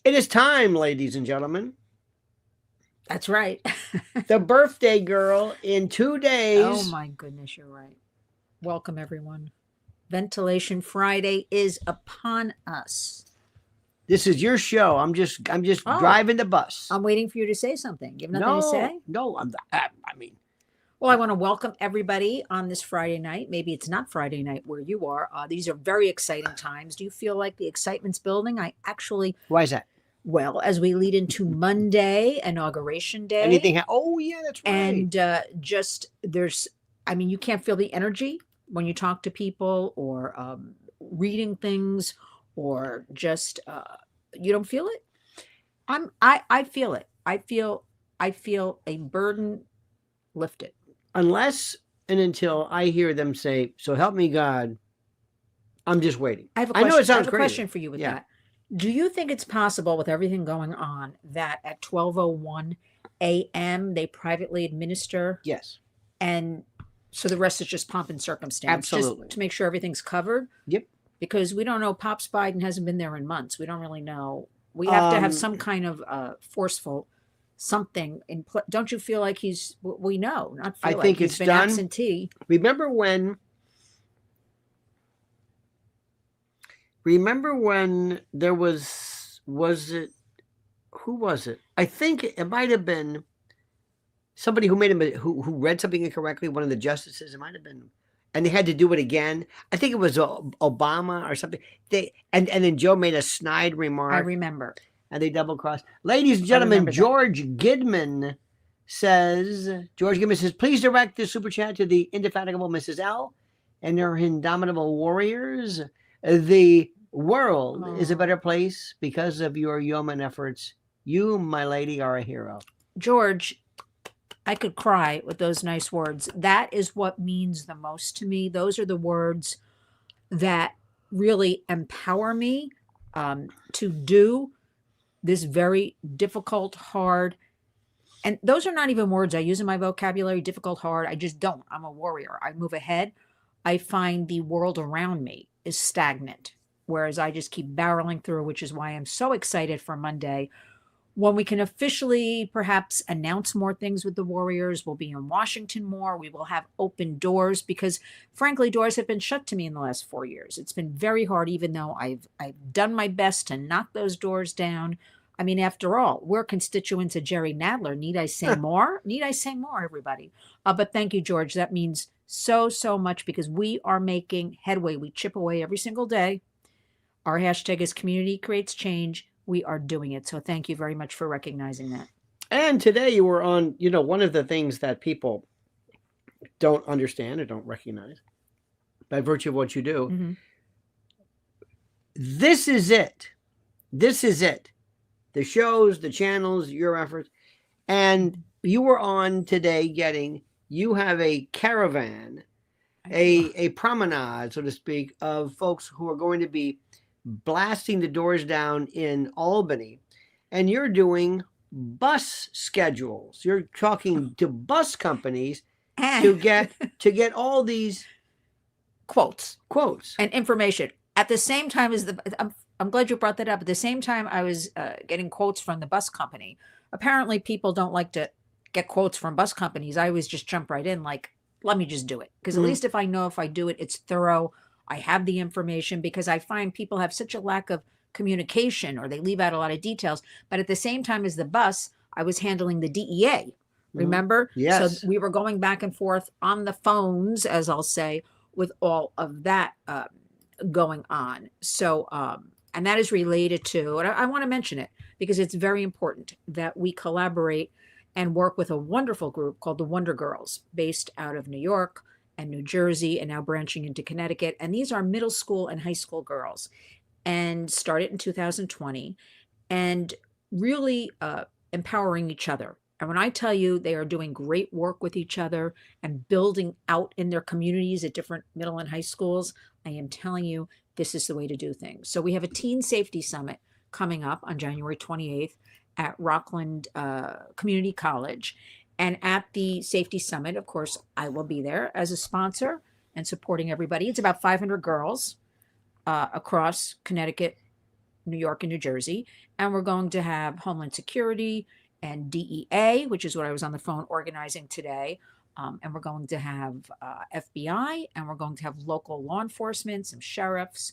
It is time, ladies and gentlemen. That's right. The birthday girl in 2 days. Oh my goodness, you're right. Welcome everyone. Ventilation Friday is upon us. This is your show. I'm just Oh, driving the bus. I'm waiting for you to say something. You have nothing to No, say? no. I mean, Well, I want to welcome everybody on this Friday night. Maybe it's not Friday night where you are. These are very exciting times. Do you feel like the excitement's building? I actually, why is that? well, as we lead into Monday, Inauguration Day, Anything? Oh yeah, that's right. and just there's, I mean, you can't feel the energy when you talk to people or reading things or just you don't feel it. I feel it. I feel a burden lifted. Unless and until I hear them say, "So help me God," I'm just waiting. I have a I know question. it I sounds have a crazy. question for you with Yeah. that. Do you think it's possible with everything going on that at 12:01 a.m. they privately administer Yes. and so the rest is just pomp and circumstance just Absolutely. to make sure everything's covered? Yep. Because we don't know. Pops Biden hasn't been there in months. We don't really know. We have to have Um, some kind of forceful something in don't you feel like we know, not I feel like think he's it's been done. absentee? Remember when? Remember when there was it? Who was it? I think it might have been somebody who made him who read something incorrectly. One of the justices. It might have been, and they had to do it again. I think it was Obama or something. And then Joe made a snide I remark, remember. and they double crossed. Ladies and I gentlemen, remember that. George Gidman says, please direct the super chat to the indefatigable Mrs. L and her indomitable warriors. The world is a better place because of your yeoman efforts. You, my lady, are a hero. George, I could cry with those nice words. That is what means the most to me. Those are the words that really empower me to do this very difficult, hard, and those are not even words I use in my vocabulary. Difficult, hard. I just don't. I'm a warrior. I move ahead. I find the world around me is stagnant, whereas I just keep barreling through, which is why I'm so excited for Monday when we can officially perhaps announce more things with the Warriors. We'll be in Washington more. We will have open doors because, frankly, doors have been shut to me in the last 4 years. It's been very hard, even though I've done my best to knock those doors down. I mean, after all, we're constituents of Jerry Nadler. Need I say more? Need I say more, everybody? But thank you, George. That means so much because we are making headway. We chip away every single day. Our hashtag is community creates change. We are doing it. So thank you very much for recognizing that. And today you were on, one of the things that people don't understand or don't recognize by virtue of what you do. Mm-hmm. This is it. This is it. The shows, the channels, your efforts. And you were on today you have a caravan, a promenade, so to speak, of folks who are going to be blasting the doors down in Albany. And you're doing bus schedules. You're talking to bus companies to get all these quotes quotes and information at the same time as I'm glad you brought that up. At the same time, I was getting quotes from the bus company. Apparently, people don't like to get quotes from bus companies. I always just jump right in, like, let me just do it. Because at least if I know if I do it, it's thorough. I have the information because I find people have such a lack of communication or they leave out a lot of details. But at the same time as the bus, I was handling the DEA. Remember? Yes. So we were going back and forth on the phones, as I'll say, with all of that going on. So, and that is related to, and I want to mention it because it's very important that we collaborate and work with a wonderful group called the Wonder Girls, based out of New York and New Jersey, and now branching into Connecticut. And these are middle school and high school girls, and started in 2020, and really empowering each other. And when I tell you they are doing great work with each other and building out in their communities at different middle and high schools, I am telling you, this is the way to do things. So we have a Teen Safety Summit coming up on January 28th at Rockland Community College. And at the Safety Summit, of course, I will be there as a sponsor and supporting everybody. It's about 500 girls across Connecticut, New York and New Jersey, and we're going to have Homeland Security and DEA, which is what I was on the phone organizing today. And we're going to have FBI, and we're going to have local law enforcement, some sheriffs.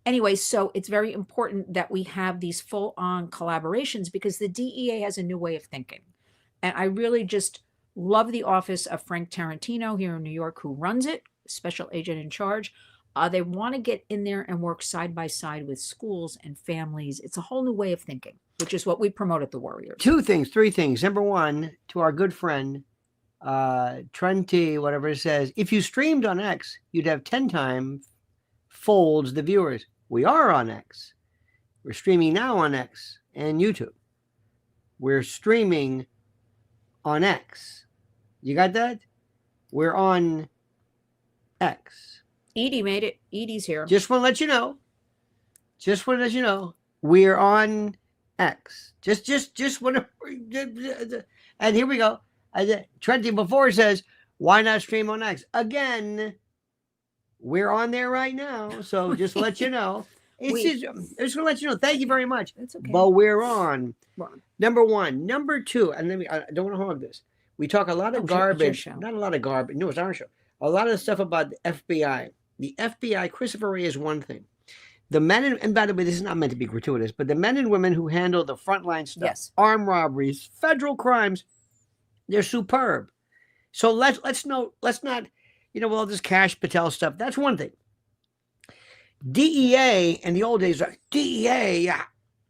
Anyway, so it's very important that we have these full-on collaborations because the DEA has a new way of thinking. And I really just love the office of Frank Tarantino here in New York, who runs it, special agent in charge. They want to get in there and work side by side with schools and families. It's a whole new way of thinking, which is what we promote at the Warriors. Three things. Number one, to our good friend, Trenti, whatever it says, if you streamed on X, you'd have 10 times folds the viewers. We are on X. We're streaming now on X and YouTube. We're streaming on X. You got that? We're on X. Edie made it. Edie's here. Just want to let you know. We're on X. Just want to. And here we go. Trenti before says, why not stream on X? Again, we're on there right now. So just let you know. I just want to let you know. Thank you very much. That's okay. But we're on. Number one. Number two, and I don't want to hog this. We talk a lot of garbage. Not a lot of garbage. No, it's our show. A lot of stuff about the FBI. The FBI, Christopher Wray is one thing. The men, and by the way, this is not meant to be gratuitous, but the men and women who handle the frontline stuff, yes, armed robberies, federal crimes, they're superb. So let's not, all this Cash Patel stuff. That's one thing. DEA in the old days, DEA,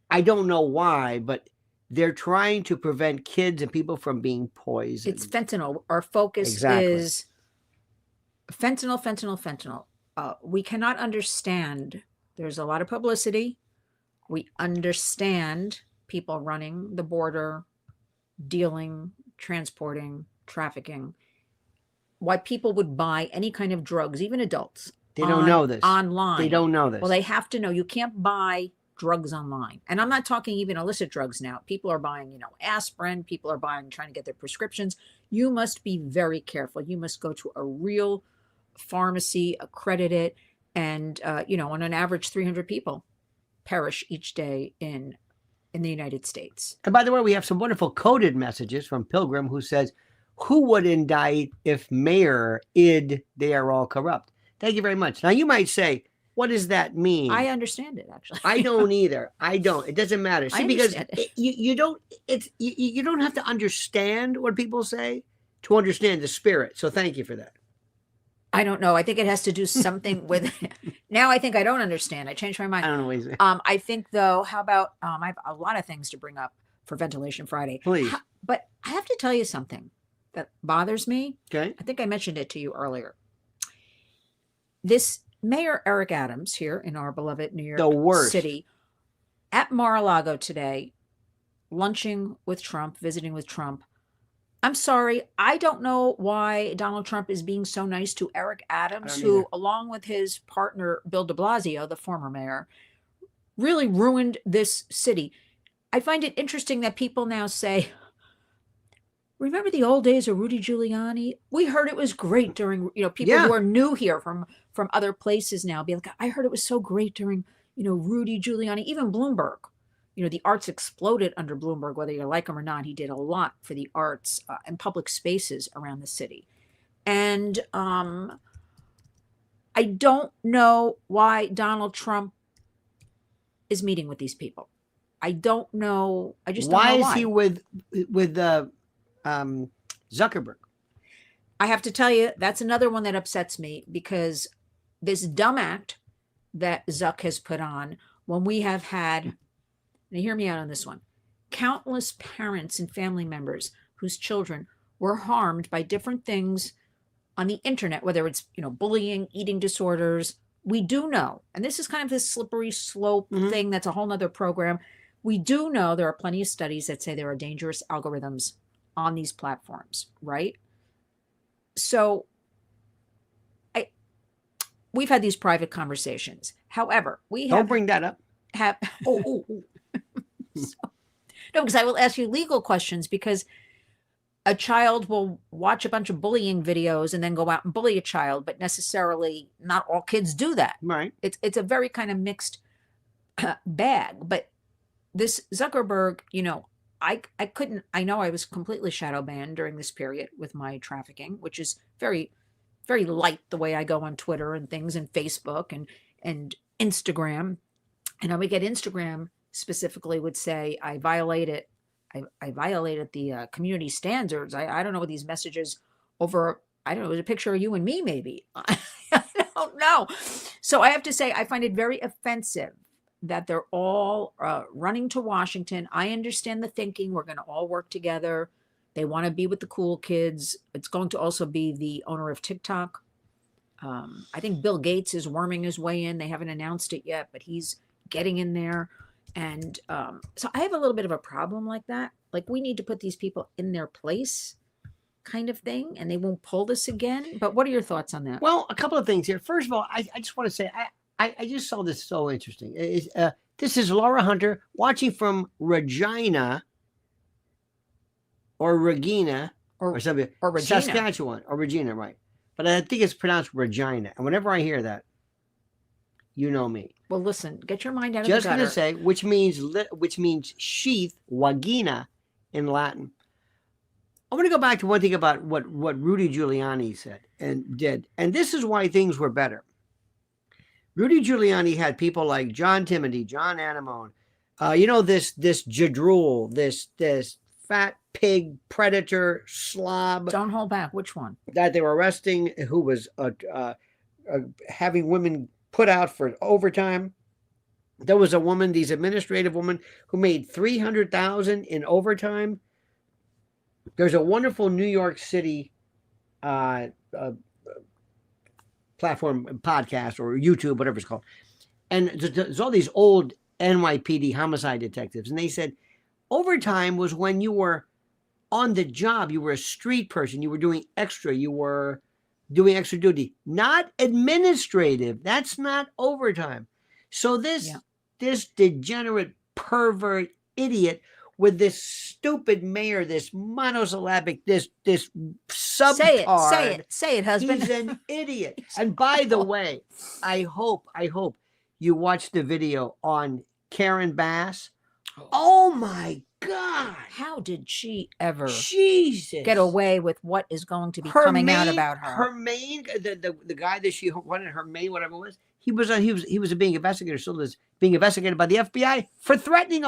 I don't know why, but they're trying to prevent kids and people from being poisoned. It's fentanyl. Our focus is fentanyl. We cannot understand. There's a lot of publicity. We understand people running the border, dealing, transporting, trafficking. Why people would buy any kind of drugs, even adults. They don't know this. Online. They don't know this. Well, they have to know. You can't buy drugs online. And I'm not talking even illicit drugs now. People are buying, aspirin. People are trying to get their prescriptions. You must be very careful. You must go to a real pharmacy, accredited, and, on an average, 300 people perish each day in the United States. And by the way, we have some wonderful coded messages from Pilgrim who says, who would indict if mayor id they are all corrupt? Thank you very much. Now, you might say, what does that mean? I understand it, actually. I don't either. I don't. It doesn't matter. See, because you don't have to understand what people say to understand the spirit. So thank you for that. I don't know. I think it has to do something with now I think I don't understand. I changed my mind. I don't know what you say. I think though, how about I have a lot of things to bring up for Ventilation Friday. Please. But I have to tell you something that bothers me. Okay. I think I mentioned it to you earlier. This Mayor Eric Adams here in our beloved New York City at Mar-a-Lago today, lunching with Trump, visiting with Trump. I'm sorry. I don't know why Donald Trump is being so nice to Eric Adams, who, along with his partner, Bill de Blasio, the former mayor, really ruined this city. I find it interesting that people now say, remember the old days of Rudy Giuliani? We heard it was great during, people who are new here from other places now be like, I heard it was so great during, Rudy Giuliani, even Bloomberg. The arts exploded under Bloomberg, whether you like him or not. He did a lot for the arts and public spaces around the city. And I don't know why Donald Trump is meeting with these people. I don't know. I just don't know why. Why is he with Zuckerberg? I have to tell you, that's another one that upsets me, because this dumb act that Zuck has put on, when we have had, now hear me out on this one, countless parents and family members whose children were harmed by different things on the internet, whether it's, bullying, eating disorders. We do know, and this is kind of this slippery slope thing that's a whole nother program. We do know there are plenty of studies that say there are dangerous algorithms on these platforms, right? So we've had these private conversations. However, don't bring that up. No, because I will ask you legal questions, because a child will watch a bunch of bullying videos and then go out and bully a child, but necessarily not all kids do that. Right. It's a very kind of mixed bag. But this Zuckerberg, I couldn't, I know I was completely shadow banned during this period with my trafficking, which is very, very light the way I go on Twitter and things and Facebook and Instagram. And I would get Instagram specifically would say, I violated the community standards. I don't know what these messages over, I don't know, it was a picture of you and me, maybe. I don't know. So I have to say, I find it very offensive that they're all running to Washington. I understand the thinking. We're going to all work together. They want to be with the cool kids. It's going to also be the owner of TikTok. I think Bill Gates is worming his way in. They haven't announced it yet, but he's getting in there. And so I have a little bit of a problem like that. Like, we need to put these people in their place kind of thing, and they won't pull this again. But what are your thoughts on that? Well, a couple of things here. First of all, I just want to say, I just saw this so interesting. This is Laura Hunter watching from Regina or Regina or something. Or Regina. Saskatchewan or Regina, right. But I think it's pronounced Regina. And whenever I hear that, you know me. Well, listen, get your mind out of Just the gutter. going to say, which means sheath, vagina in Latin. I want to go back to one thing about what Rudy Giuliani said and did. And this is why things were better. Rudy Giuliani had people like John Timothy, John Anamone, this Jadrul, this fat pig predator slob. Don't hold back. Which one? That they were arresting, who was having women put out for overtime. There was a woman, these administrative woman, who made $300,000 in overtime. There's a wonderful New York City platform, podcast, or YouTube, whatever it's called. And there's all these old NYPD homicide detectives. And they said overtime was when you were on the job. You were a street person. You were doing extra. You were doing extra duty. Not administrative. That's not overtime. So this degenerate, pervert, idiot with this stupid mayor, this monosyllabic, this subtard. Say it, husband. He's an idiot. And by the way, I hope you watched the video on Karen Bass. Oh my God. How did she ever get away with what is going to be coming out about her? Her main, the guy that she wanted, her main, whatever it was, he was being investigated, still is being investigated by the FBI for threatening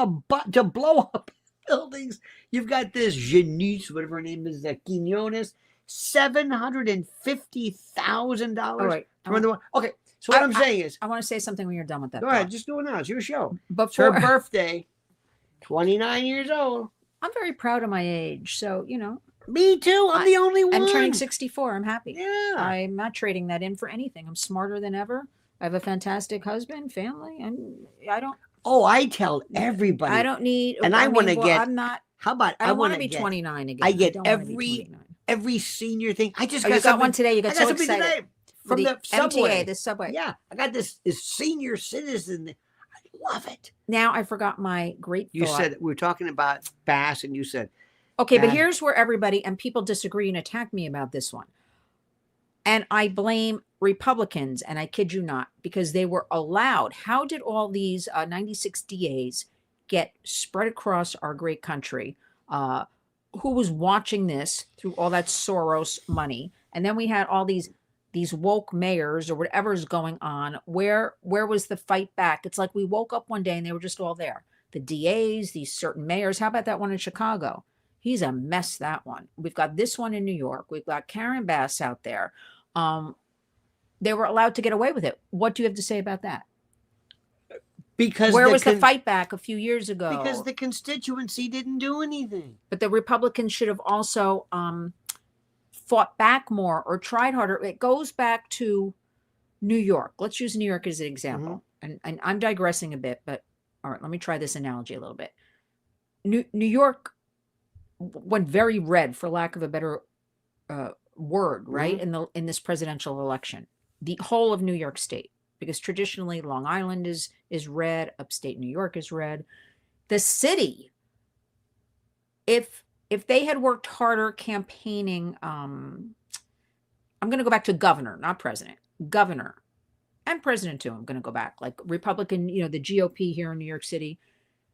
to blow up buildings. You've got this Janice, whatever her name is, Quinones, $750,000. Right. Okay, so what I'm saying is, I want to say something when you're done with that. Go ahead, just do it now. It's your show. It's her birthday, 29 years old. I'm very proud of my age, so Me too. I'm the only one. I'm turning 64. I'm happy. Yeah. I'm not trading that in for anything. I'm smarter than ever. I have a fantastic husband, family, and I don't. Oh, I tell everybody. I don't need. And I want to get. I'm not. How about I want to be 29 again. I get every senior thing. I just got, you got one today. You got so excited today from the subway. MTA, the subway. Yeah, I got this senior citizen. I love it. Now I forgot my great. You said we were talking about Bass, and you said. Okay, but here's where everybody and people disagree and attack me about this one. And I blame Republicans, and I kid you not, because they were allowed. How did all these 96 DAs get spread across our great country? Who was watching this through all that Soros money? And then we had all these woke mayors or whatever's going on. Where was the fight back? It's like we woke up one day and they were just all there. The DAs, these certain mayors. How about that one in Chicago? He's a mess, that one. We've got this one in New York. We've got Karen Bass out there. They were allowed to get away with it. What do you have to say about that? Because where was the fight back a few years ago? Because the constituency didn't do anything. But the Republicans should have also fought back more or tried harder. It goes back to New York. Let's use New York as an example. Mm-hmm. And I'm digressing a bit, but all right, let me try this analogy a little bit. New York went very red, for lack of a better word, right? Mm-hmm. In this presidential election, the whole of New York State, because traditionally Long Island is red, upstate New York is red. The city, if they had worked harder campaigning, I'm going to go back to governor, not president, governor, and president too, I'm going to go back, like Republican, the GOP here in New York City,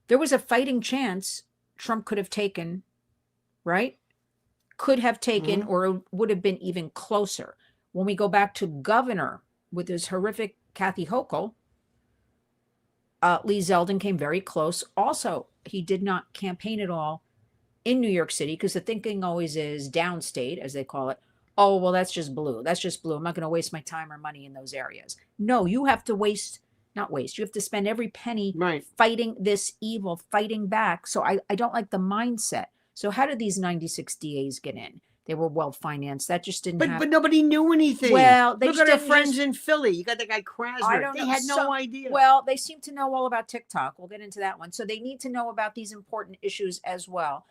there was a fighting chance Trump could have taken, right? Could have taken, or it would have been even closer. When we go back to governor with his horrific Kathy Hochul, Lee Zeldin came very close. Also, he did not campaign at all in New York City because the thinking always is downstate, as they call it. Oh, well, that's just blue. That's just blue. I'm not going to waste my time or money in those areas. No, you have to you have to spend every penny fighting this evil, fighting back. So I don't like the mindset. So how did these 96 DAs get in? They were well-financed. That just didn't happen. But nobody knew anything. Well, look at our friends in Philly. You got the guy Krasner. They had no idea. Well, they seem to know all about TikTok. We'll get into that one. So they need to know about these important issues as well.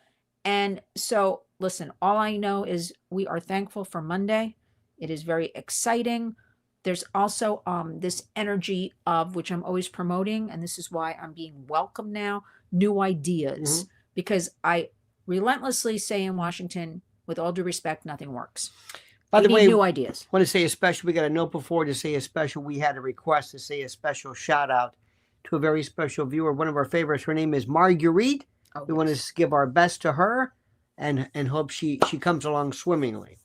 And so, listen, all I know is we are thankful for Monday. It is very exciting. There's also this energy of which I'm always promoting, and this is why I'm being welcomed now, new ideas. Because I relentlessly say in Washington, with all due respect, nothing works. By the way, new ideas. I want to say a special, we got a note before to say a special, we had a request to say a special shout out to a very special viewer, one of our favorites. Her name is Marguerite. We want to give our best to her and hope she comes along swimmingly.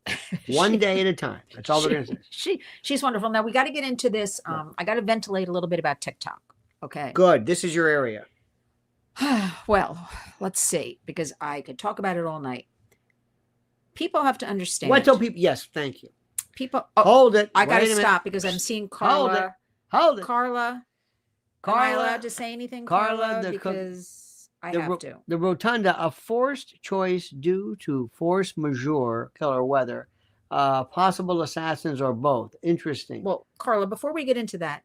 One day at a time. That's all we're going to say. She's wonderful. Now, we got to get into this. I got to ventilate a little bit about TikTok. Okay. Good. This is your area. Well, let's see, because I could talk about it all night. People have to understand. What tell people? Yes, thank you. People. Hold it. I got to stop because I'm seeing Carla. Hold it. Carla. Am I allowed to say anything, Carla? Because I have to. The rotunda, a forced choice due to force majeure, killer weather, possible assassins or both. Interesting. Well, Carla, before we get into that,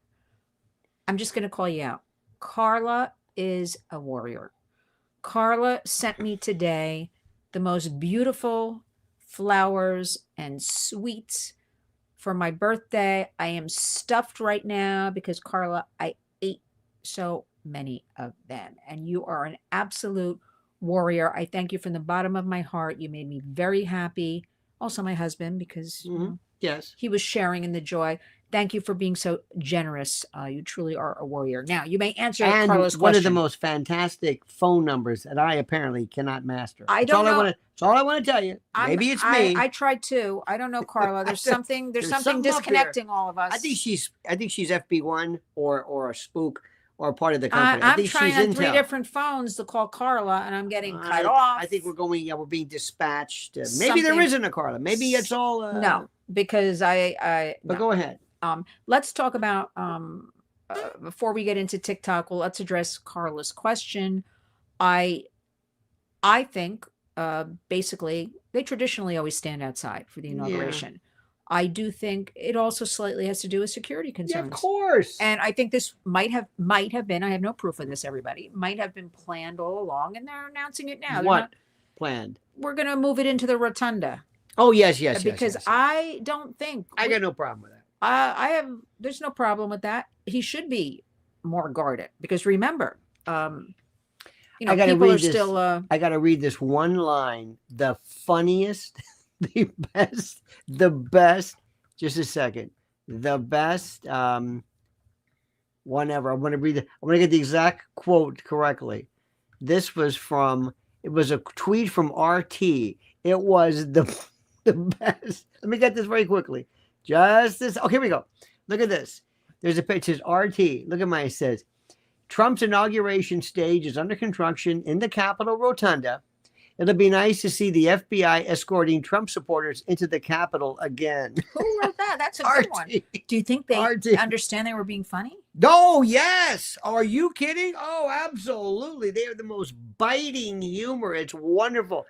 I'm just going to call you out. Carla is a warrior. Carla sent me today the most beautiful flowers and sweets for my birthday. I am stuffed right now because, Carla, I ate so many of them. And you are an absolute warrior. I thank you from the bottom of my heart. You made me very happy. Also my husband, because yes, he was sharing in the joy. Thank you for being so generous. You truly are a warrior. Now, you may answer Carla's question. One of the most fantastic phone numbers that I apparently cannot master. I don't know. That's all I want to tell you. Maybe it's me. I tried to. I don't know, Carla. There's something disconnecting all of us. I think she's FB1 or a spook or part of the company. I I'm think trying she's on 3 Intel. different phones to call Carla, and I'm getting cut off. I think we're being dispatched. Maybe there isn't a Carla. Maybe it's all. No, because But go ahead. Let's talk about before we get into TikTok. Well, let's address Carla's question. I think basically they traditionally always stand outside for the inauguration. Yeah. I do think it also slightly has to do with security concerns. Yeah, of course. And I think this might have been, I have no proof of this, everybody, might have been planned all along, and they're announcing it now. What planned? We're going to move it into the rotunda. Oh, yes. Because I don't think. I got no problem with that. There's no problem with that. He should be more guarded because remember, people are still. I got to read this one line. The funniest, the best. Just a second. The best. Whenever I'm going to read it. I'm going to get the exact quote correctly. This was from. It was a tweet from RT. It was the best. Let me get this very quickly. Just this. Okay, here we go. Look at this. There's a picture. It says RT. Look at mine. It says, Trump's inauguration stage is under construction in the Capitol Rotunda. It'll be nice to see the FBI escorting Trump supporters into the Capitol again. Who wrote that? That's a good one. Do you think they understand they were being funny? Oh, yes. Are you kidding? Oh, absolutely. They are the most biting humor. It's wonderful.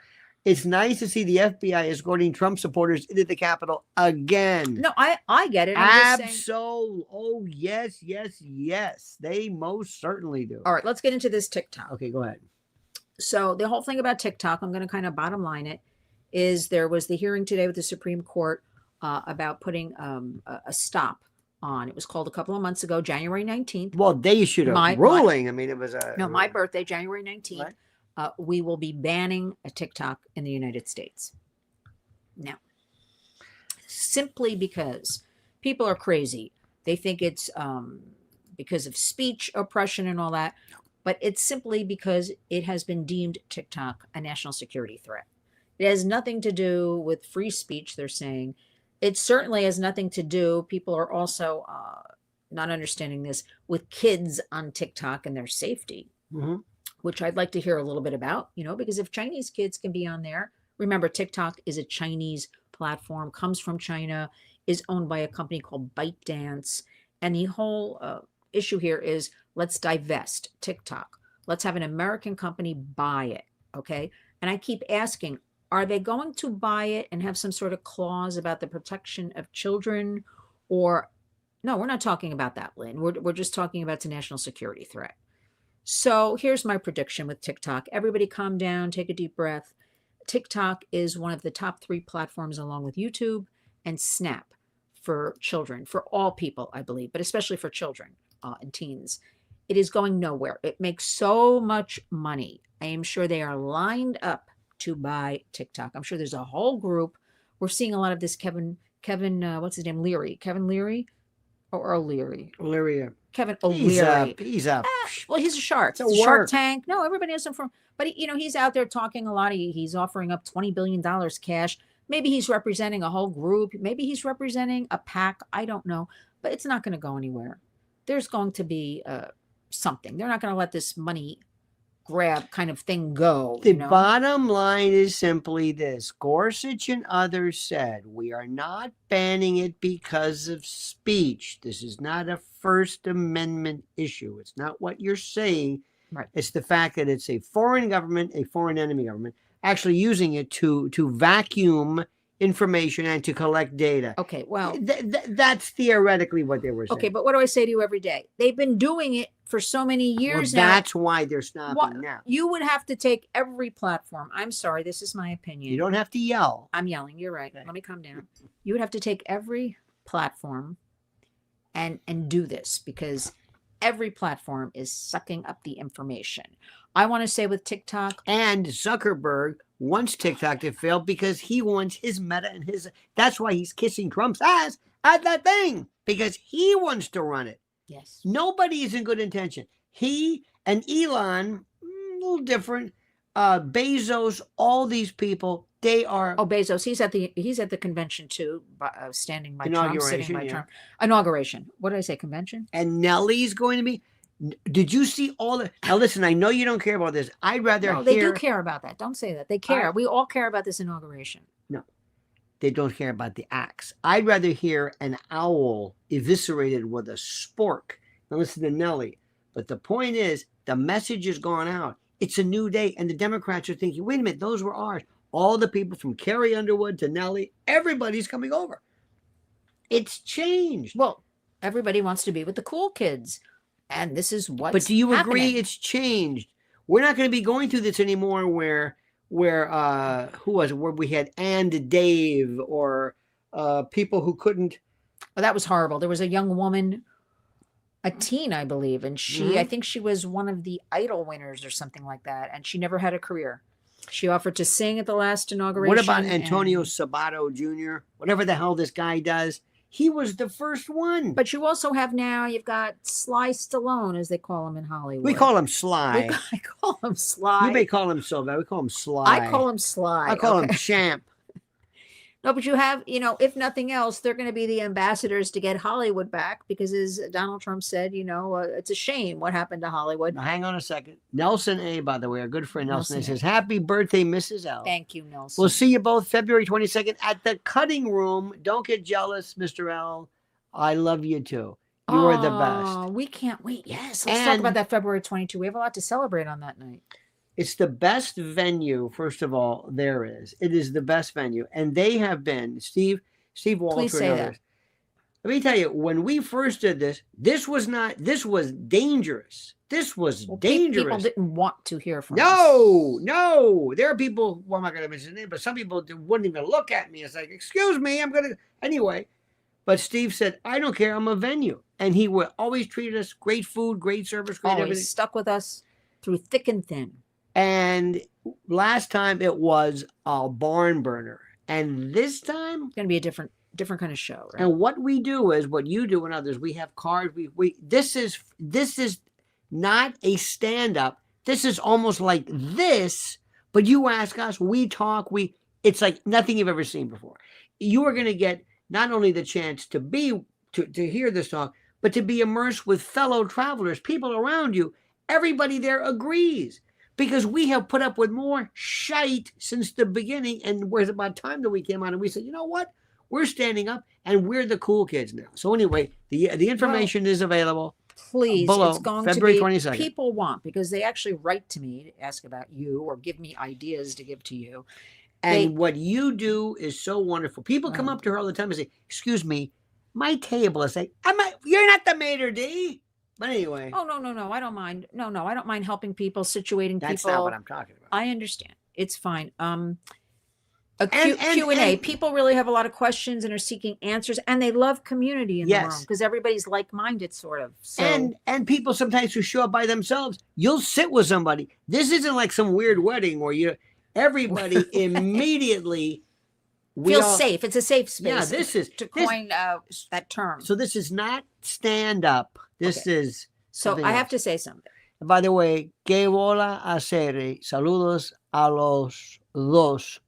It's nice to see the FBI escorting Trump supporters into the Capitol again. No, I get it. Absolutely. Oh, yes. They most certainly do. All right, let's get into this TikTok. Okay, go ahead. So the whole thing about TikTok, I'm going to kind of bottom line it, is there was the hearing today with the Supreme Court about putting a stop on. It was called a couple of months ago, January 19th. Well, they issued a ruling. I mean, it was my birthday, January 19th. Right? We will be banning a TikTok in the United States. Now, simply because people are crazy. They think it's because of speech oppression and all that, but it's simply because it has been deemed TikTok a national security threat. It has nothing to do with free speech, they're saying. It certainly has nothing to do, people are also not understanding this, with kids on TikTok and their safety, which I'd like to hear a little bit about, because if Chinese kids can be on there, remember, TikTok is a Chinese platform, comes from China, is owned by a company called ByteDance. And the whole issue here is, let's divest TikTok. Let's have an American company buy it, okay? And I keep asking, are they going to buy it and have some sort of clause about the protection of children? Or, no, we're not talking about that, Lynn. We're just talking about a national security threat. So here's my prediction with TikTok. Everybody calm down, take a deep breath. TikTok is one of the top 3 platforms along with YouTube and Snap for children, for all people, I believe, but especially for children and teens. It is going nowhere. It makes so much money. I am sure they are lined up to buy TikTok. I'm sure there's a whole group. We're seeing a lot of this Kevin, what's his name? Leary. Kevin Leary or O'Leary? O'Leary. Kevin O'Leary. He's up. Well, he's a shark. It's a Shark Tank. No, everybody has him from, but he's out there talking a lot. He's offering up $20 billion cash. Maybe he's representing a whole group. Maybe he's representing a pack. I don't know, but it's not going to go anywhere. There's going to be something. They're not going to let this money grab kind of thing go. The bottom line is simply this. Gorsuch and others said, we are not banning it because of speech. This is not a First Amendment issue. It's not what you're saying. Right. It's the fact that it's a foreign government, a foreign enemy government, actually using it to vacuum information and to collect data. Okay, well, that's theoretically what they were saying. Okay, but what do I say to you every day? They've been doing it for so many years now. That's why they're stopping now. You would have to take every platform. I'm sorry, this is my opinion. You don't have to yell. I'm yelling. You're right. Let me calm down. You would have to take every platform and do this, because every platform is sucking up the information. I want to say with TikTok. And Zuckerberg wants TikTok to fail because he wants his Meta and his. That's why he's kissing Trump's ass at that thing, because he wants to run it. Yes. Nobody is in good intention. He and Elon, a little different. Bezos, all these people, they are. Oh, Bezos, he's at the convention too, standing by Trump, sitting by Trump. Inauguration. What did I say? Convention. And Nellie's going to be. Did you see all the? Now listen, I know you don't care about this. I'd rather hear. They do care about that. Don't say that. They care. We all care about this inauguration. No, they don't care about the axe. I'd rather hear an owl eviscerated with a spork than listen to Nellie. But the point is, the message has gone out. It's a new day, and the Democrats are thinking, wait a minute, those were ours. All the people from Carrie Underwood to Nellie, everybody's coming over. It's changed. Well, everybody wants to be with the cool kids. And this is what's But do you happening. agree it's changed? We're not going to be going through this anymore where who was it? Where we had and Dave or people who couldn't. Oh, that was horrible. There was a young woman, a teen, I believe, and I think she was one of the Idol winners or something like that, and she never had a career. She offered to sing at the last inauguration. What about Antonio Sabato Jr.? Whatever the hell this guy does. He was the first one. But you also have now, you've got Sly Stallone, as they call him in Hollywood. We call him Sly. I call him Sly. You may call him Sylvia. We call him Sly. I call him Sly. I call him Champ. No, but you have, if nothing else, they're going to be the ambassadors to get Hollywood back, because as Donald Trump said, it's a shame what happened to Hollywood. Now, hang on a second. Nelson A., by the way, our good friend Nelson A. says, happy birthday, Mrs. L. Thank you, Nelson. We'll see you both February 22nd at the Cutting Room. Don't get jealous, Mr. L. I love you too. You are the best. We can't wait. Yes, let's talk about that February 22. We have a lot to celebrate on that night. It's the best venue, first of all, there is. It is the best venue. And they have been, Steve Walter. Please say that. Let me tell you, when we first did this was dangerous. This was dangerous. People didn't want to hear from us. No. There are people, well, I'm not going to mention names, but some people wouldn't even look at me. It's like, excuse me, anyway. But Steve said, I don't care, I'm a venue. And he would always treat us, great food, great service, great everything. Stuck with us through thick and thin. And last time it was a barn burner. And this time it's going to be a different different kind of show, right? And what we do is what you do and others. We have cards. This is not a stand-up. This is almost like this, but you ask us, we talk, it's like nothing you've ever seen before. You are going to get not only the chance to hear this talk, but to be immersed with fellow travelers, people around you. Everybody there agrees, because we have put up with more shite since the beginning, and it was about time that we came on and we said, you know what? We're standing up, and we're the cool kids now. So anyway, the information is available. Please, below, it's going February to be 22nd. People want, because they actually write to me to ask about you or give me ideas to give to you. And what you do is so wonderful. People come up to her all the time and say, excuse me, my table. I say, you're not the maitre d'. But anyway. Oh, no. I don't mind. No, I don't mind helping people, situating people. That's not what I'm talking about. I understand. It's fine. Q&A. People really have a lot of questions and are seeking answers, and they love community in the room because everybody's like-minded, sort of. So. And people sometimes who show up by themselves, you'll sit with somebody. This isn't like some weird wedding where everybody immediately feels safe. It's a safe space. Yeah, this is to coin that term. So this is not stand up. This is. So I have to say something. By the way, que bola hacer. Saludos a los dos.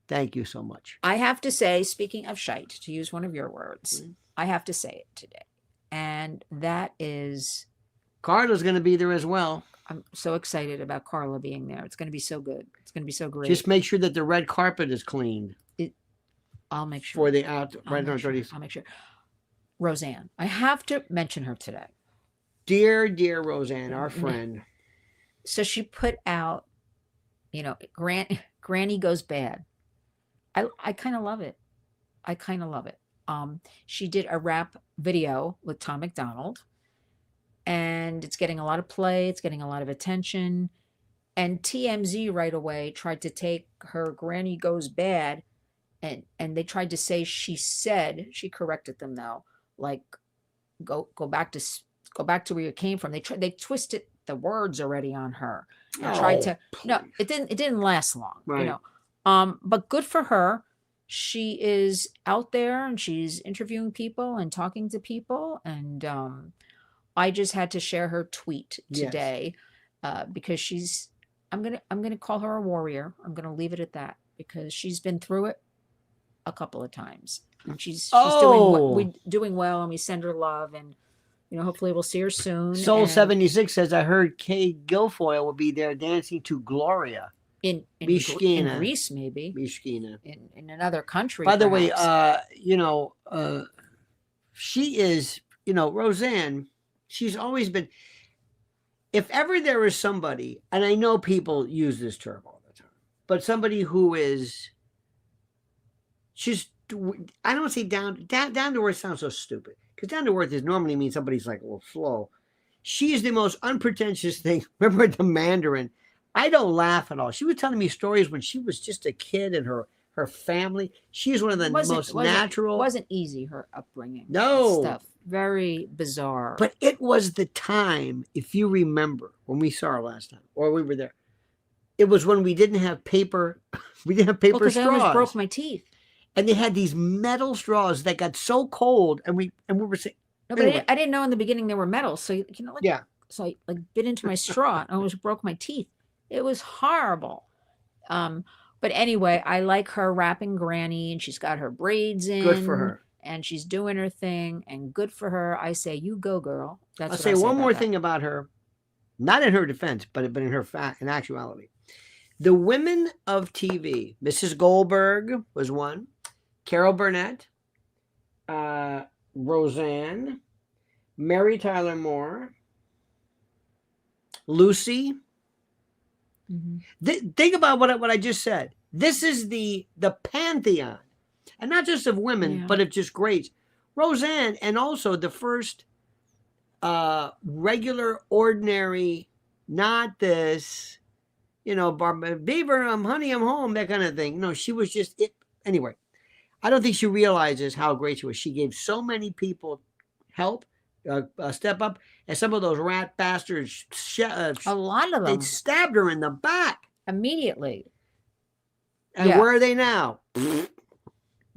Thank you so much. I have to say, speaking of shite, to use one of your words, I have to say it today. And that is... Carla's going to be there as well. I'm so excited about Carla being there. It's going to be so good. It's going to be so great. Just make sure that the red carpet is cleaned. I'll make sure. For the I'll make sure. Roseanne. I have to mention her today. Dear Roseanne, our friend. So she put out, Granny Goes Bad. I kind of love it. She did a rap video with Tom McDonald, and it's getting a lot of play. It's getting a lot of attention. And TMZ right away tried to take her Granny Goes Bad, and they tried to say she corrected them though, like go back to where you came from. They twisted the words already on her and tried to. No, it didn't last long, right. But good for her. She is out there and she's interviewing people and talking to people. And I just had to share her tweet today because I'm gonna call her a warrior. I'm gonna leave it at that because she's been through it a couple of times. And she's doing well, and we send her love, and hopefully we'll see her soon. Soul 76 says, I heard Kay Guilfoyle will be there dancing to Gloria. In Greece, maybe. In another country. By the way, she is, Roseanne, she's always been, if ever there is somebody, and I know people use this term all the time, but somebody who is, I don't say down to earth sounds so stupid, because down to earth normally means somebody's like a little slow. She is the most unpretentious thing. Remember the Mandarin? I don't laugh at all. She was telling me stories when she was just a kid and her family. She's one of the most natural. It wasn't easy, her upbringing. No. Stuff. Very bizarre. But it was the time, if you remember, when we saw her last time, or we were there. It was when we didn't have paper. We didn't have paper straws. I almost broke my teeth. And they had these metal straws that got so cold, and we were saying. No, but anyway. I didn't know in the beginning they were metal. So yeah. So I bit into my straw and I almost broke my teeth. It was horrible. But anyway, I like her rapping Granny, and she's got her braids in. Good for her. And she's doing her thing, and good for her. I say, you go, girl. I'll say one more thing about her, not in her defense, but in her in actuality. The women of TV, Mrs. Goldberg was one, Carol Burnett, Roseanne, Mary Tyler Moore, Lucy. Mm-hmm. Think about what I just said. This is the pantheon, and not just of women, but of just greats. Roseanne, and also the first regular, ordinary, not this, Beaver, honey, I'm home, that kind of thing. No, she was just it. Anyway, I don't think she realizes how great she was. She gave so many people help, step up, and some of those rat bastards, a lot of them, they stabbed her in the back immediately. And where are they now?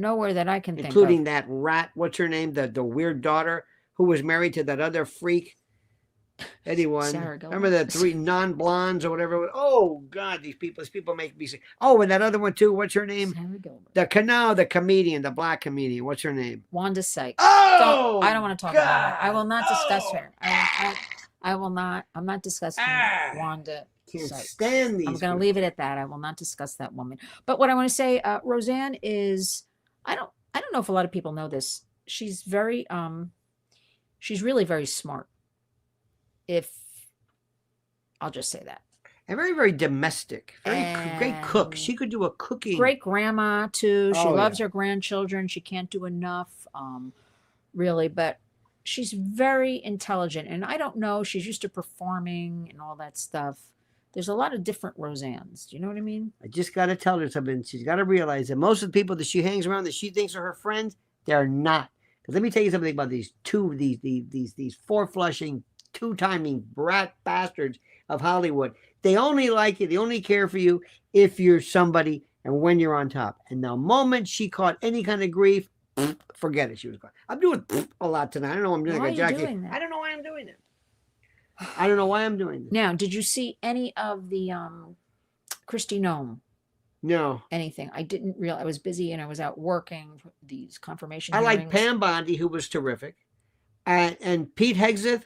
Nowhere that I can think including of. that rat. What's her name? The weird daughter who was married to that other freak. Anyone? Sarah Remember Gilbert. the 3 non-blondes or whatever? Oh God, these people make me sick. Oh, and that other one too. What's her name? Sarah Gilbert. The comedian, the black comedian. What's her name? Wanda Sykes. Oh, I don't want to talk about her. I will not discuss Oh. her. I will not. I'm not discussing Wanda Can't Sykes. stand these. I'm going to leave it at that. I will not discuss that woman. But what I want to say, Roseanne is, I don't know if a lot of people know this. She's very, she's really very smart. I'll just say that. And very, very domestic. Great cook. She could do a cooking. Great grandma too. She Oh, loves yeah. her grandchildren. She can't do enough, really, but she's very intelligent. And I don't know, she's used to performing and all that stuff. There's a lot of different Roseannes. Do you know what I mean? I just got to tell her something. She's got to realize that most of the people that she hangs around that she thinks are her friends, they're not. Because let me tell you something about these four-flushing, two-timing brat bastards of Hollywood. They only like you. They only care for you if you're somebody and when you're on top. And the moment she caught any kind of grief, forget it. She was gone. I'm doing a lot tonight. I don't know. I'm doing Why like a are you Jackie. doing that? I don't know why I'm doing it. I don't know why I'm doing this. Now, did you see any of the Christy Nome? No. Anything? I didn't realize. I was busy and I was out working for these confirmation I like hearings. Pam Bondi, who was terrific. And Pete Hegseth,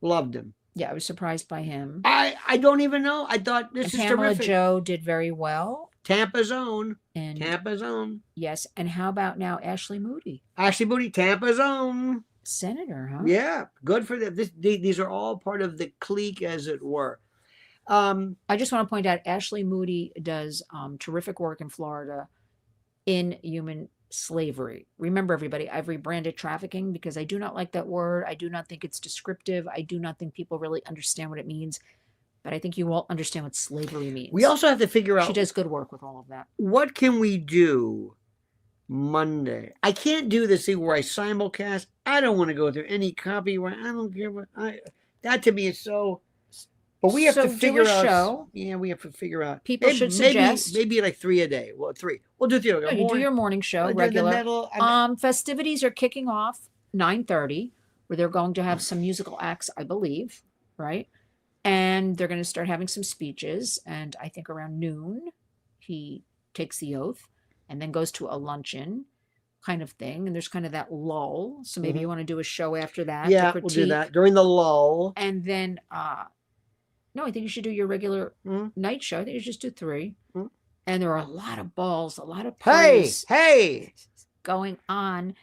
loved him. Yeah, I was surprised by him. I don't even know. I thought this And is Pamela terrific. Joe did very well. Tampa's own. And Tampa's own. yes. And how about now Ashley Moody? Ashley Moody, Tampa's own. Senator, huh? Yeah, good for them. These are all part of the clique, as it were. I just want to point out Ashley Moody does terrific work in Florida in human slavery. Remember, everybody, I've rebranded trafficking because I do not like that word. I do not think it's descriptive. I do not think people really understand what it means. But I think you all understand what slavery means. We also have to figure out. She does good work with all of that. What can we do Monday? I can't do this thing where I simulcast. I don't want to go through any copyright. I don't care what that to me is so. But we have So to do figure a out. show. Yeah, we have to figure out. People should suggest. maybe like 3 a day. Well, 3. We'll do 3. No, you do your morning show regular. Festivities are kicking off 9:30, where they're going to have some musical acts, I believe, right? And they're going to start having some speeches. And I think around noon, he takes the oath and then goes to a luncheon kind of thing. And there's kind of that lull. So maybe you want to do a show after that. Yeah, to we'll do that during the lull. And then, no, I think you should do your regular night show. I think you should just do 3. And there are a lot of balls, a lot of parties going on.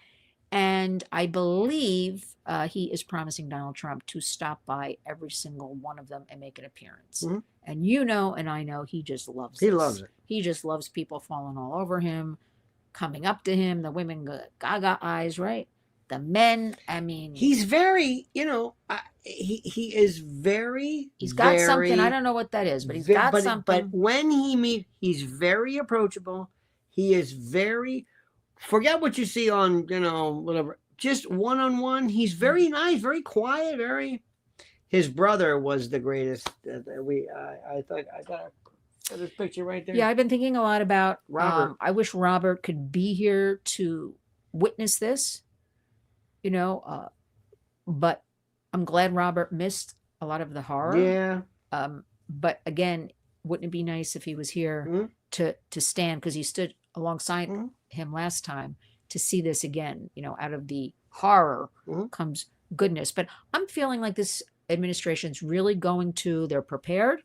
And I believe he is promising Donald Trump to stop by every single one of them and make an appearance. And you know, and I know, he just loves it. He loves it. He just loves people falling all over him, coming up to him. The women go gaga eyes, right? The men, I mean. He's very, he is very. He's got something. I don't know what that is, but he's got something. But when he meets, he's very approachable. He is very. Forget what you see on, whatever. Just one-on-one. He's very nice, very quiet, very. His brother was the greatest. I thought I got this picture right there. Yeah, I've been thinking a lot about Robert. I wish Robert could be here to witness this, but I'm glad Robert missed a lot of the horror. Yeah. But again, wouldn't it be nice if he was here to stand, because he stood alongside him last time, to see this again? Out of the horror comes goodness. But I'm feeling like this administration's really they're prepared.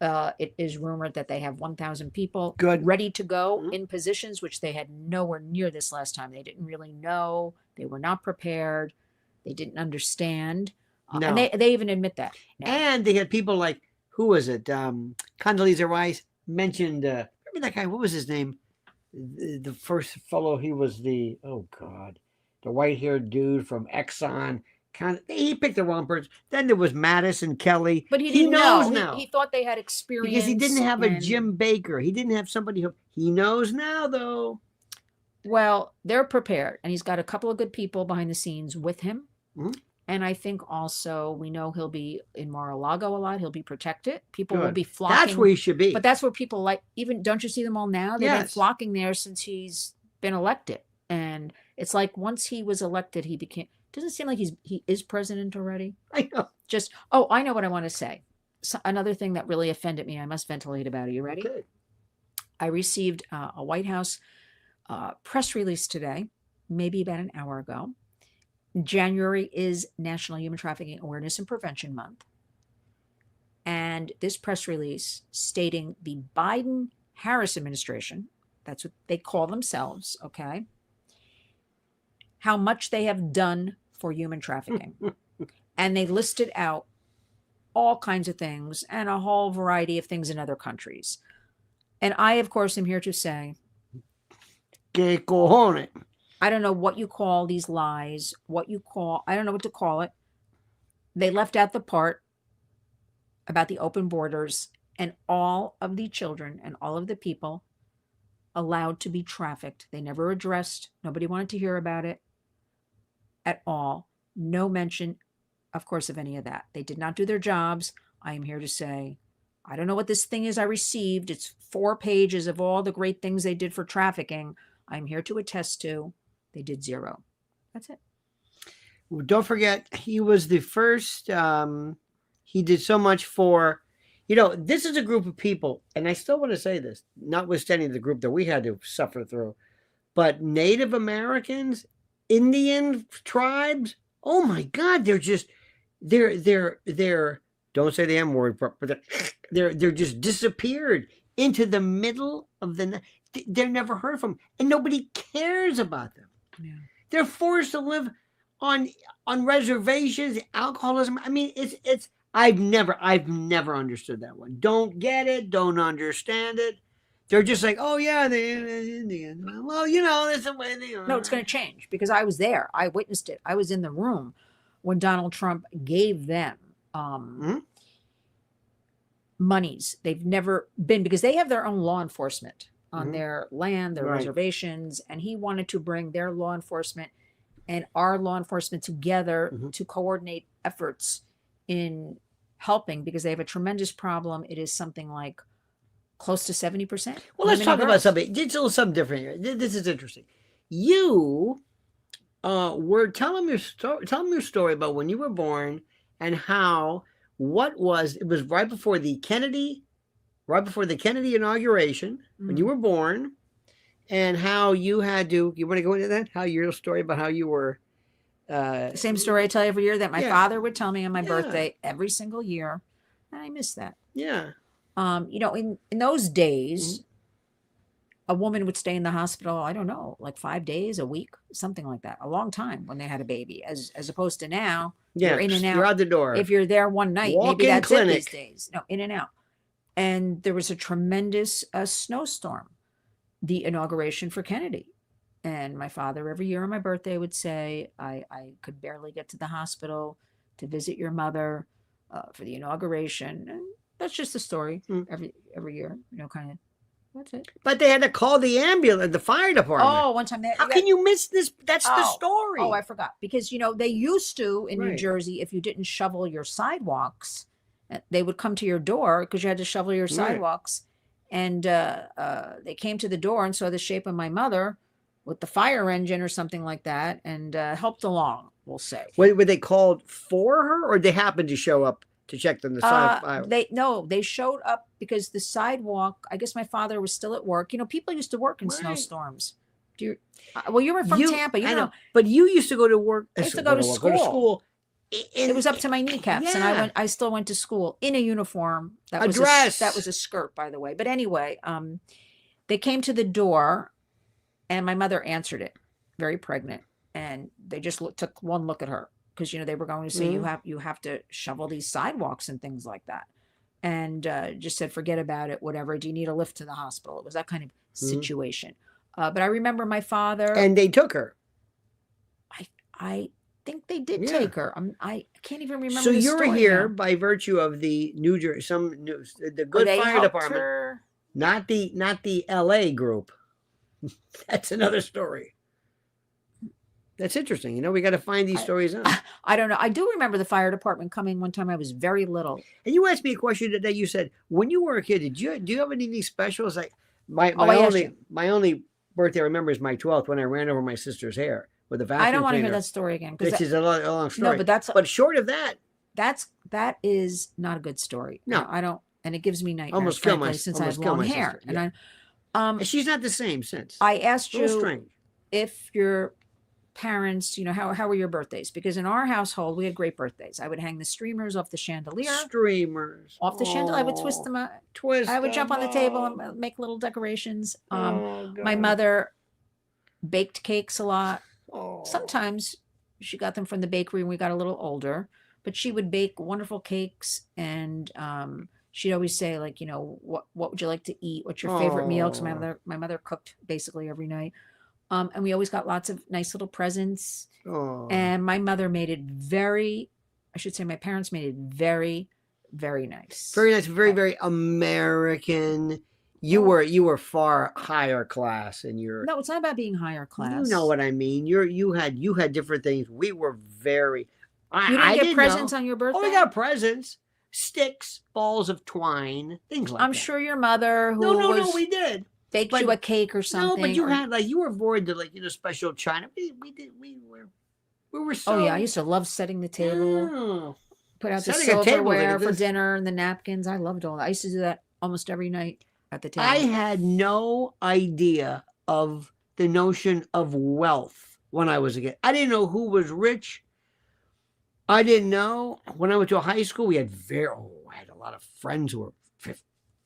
It is rumored that they have 1,000 people ready to go in positions, which they had nowhere near this last time. They didn't really know. They were not prepared. They didn't understand. No. And they even admit that. now. And they had people like, who was it? Condoleezza Rice mentioned, remember that guy? What was his name? The first fellow, he was the white-haired dude from Exxon. He picked the wrong person. Then there was Mattis and Kelly. But he didn't knows know. now. He thought they had experience. Because he didn't have a Jim Baker. He didn't have somebody who, he knows now, though. Well, they're prepared. And he's got a couple of good people behind the scenes with him. Mhm. And I think also, we know he'll be in Mar-a-Lago a lot. He'll be protected. People will Good. be flocking. That's where he should be. But that's where people even, don't you see them all now? They've been Yes. flocking there since he's been elected. And it's like once he was elected, he became, doesn't seem like he is president already. I know. Just, oh, I know what I want to say. So another thing that really offended me, I must ventilate about it. You ready? Okay. I received a White House press release today, maybe about an hour ago. January is National Human Trafficking Awareness and Prevention Month. And this press release stating the Biden-Harris administration, that's what they call themselves, okay, how much they have done for human trafficking. And they listed out all kinds of things and a whole variety of things in other countries. And I, of course, am here to say, Que cojones. I don't know what you call these lies, I don't know what to call it. They left out the part about the open borders and all of the children and all of the people allowed to be trafficked. They never addressed, nobody wanted to hear about it at all. No mention, of course, of any of that. They did not do their jobs. I am here to say, I don't know what this thing is I received. It's 4 pages of all the great things they did for trafficking. I'm here to attest to they did 0. That's it. Well, don't forget, he was the first. He did so much for, this is a group of people, and I still want to say this, notwithstanding the group that we had to suffer through, but Native Americans, Indian tribes, oh my God, they're don't say the M word, but they're just disappeared into the middle of the night. They're never heard from, and nobody cares about them. Yeah. They're forced to live on reservations, alcoholism. I mean, it's. I've never understood that one. Don't get it. Don't understand it. They're just like, oh yeah, the Indian. Well, that's the way they are. No, it's going to change because I was there. I witnessed it. I was in the room when Donald Trump gave them monies. They've never been, because they have their own law enforcement on their land, their reservations, and he wanted to bring their law enforcement and our law enforcement together to coordinate efforts in helping, because they have a tremendous problem. It is something like close to 70%. Well, let's talk about something. It's a little something different here. This is interesting. You were telling your story about when you were born and how it was right before the Kennedy inauguration when you were born, and how you want to go into that? How your story about how you were same story I tell you every year that my father would tell me on my birthday every single year, and I miss that. Yeah. In those days, a woman would stay in the hospital, I don't know, like 5 days, a week, something like that, a long time when they had a baby, as opposed to now, you're in and out. You're out the door. If you're there one night, maybe that's it these days. No, in and out. And there was a tremendous snowstorm, the inauguration for Kennedy. And my father, every year on my birthday, would say, I could barely get to the hospital to visit your mother for the inauguration. And that's just the story every year, kind of. That's it. But they had to call the ambulance, the fire department. Oh, one time. How can you miss this? That's the story. Oh, I forgot. Because, they used to, in New Jersey, if you didn't shovel your sidewalks, they would come to your door because you had to shovel your sidewalks. And they came to the door and saw the shape of my mother with the fire engine or something like that, and helped along, we'll say. Were they called for her, or they happened to show up to check on the sidewalk? They showed up because the sidewalk, I guess my father was still at work. People used to work in snowstorms. You were from Tampa, know. But you used to go to work. I used to go to school. It was up to my kneecaps, and I still went to school in a uniform. That was a skirt, by the way. But anyway, they came to the door, and my mother answered it, very pregnant, and they just took one look at her because they were going to say you have to shovel these sidewalks and things like that, and just said forget about it, whatever. Do you need a lift to the hospital? It was that kind of situation. But I remember my father, and they took her. I think they did take her. I can't even remember. So you're here by virtue of the New Jersey, the good fire department, her. not the LA group. That's another story. That's interesting. We got to find these stories out. I don't know. I do remember the fire department coming one time. I was very little. And you asked me a question that you said when you were a kid. Do you have anything special? It's like my only birthday I remember is my 12th when I ran over my sister's hair with a vacuum I don't want to hear cleaner. that story again. Which is a long story. No, but but short of that, that is not a good story. No. I don't, and it gives me nightmares, almost kill frankly, my since I have almost kill long my hair. sister. Yeah. And And she's not the same since. I asked a little you strange. if your parents, how were your birthdays? Because in our household, we had great birthdays. I would hang the streamers off the chandelier. Streamers Off the chandelier. I would twist them up. I would jump on the table and make little decorations. My mother baked cakes a lot. Sometimes she got them from the bakery when we got a little older, but she would bake wonderful cakes, and she'd always say, like, what would you like to eat? What's your favorite meal? Because my mother cooked basically every night. And we always got lots of nice little presents. And my mother made it my parents made it very, very nice. Very nice, very, very American. You were far higher class in your. No, it's not about being higher class. You know what I mean. You had different things. We were very. You didn't get presents on your birthday? Oh, we got presents, sticks, balls of twine, things like that. I'm sure your mother, who No, we did. Baked you a cake or something. No, but you had you were avoided special china. We were so. Oh yeah, I used to love setting the table. Put out the Setting a table silverware like for dinner and the napkins. I loved all that. I used to do that almost every night at the table. I had no idea of the notion of wealth when I was a kid. I didn't know who was rich. I didn't know. When I went to high school, I had a lot of friends who were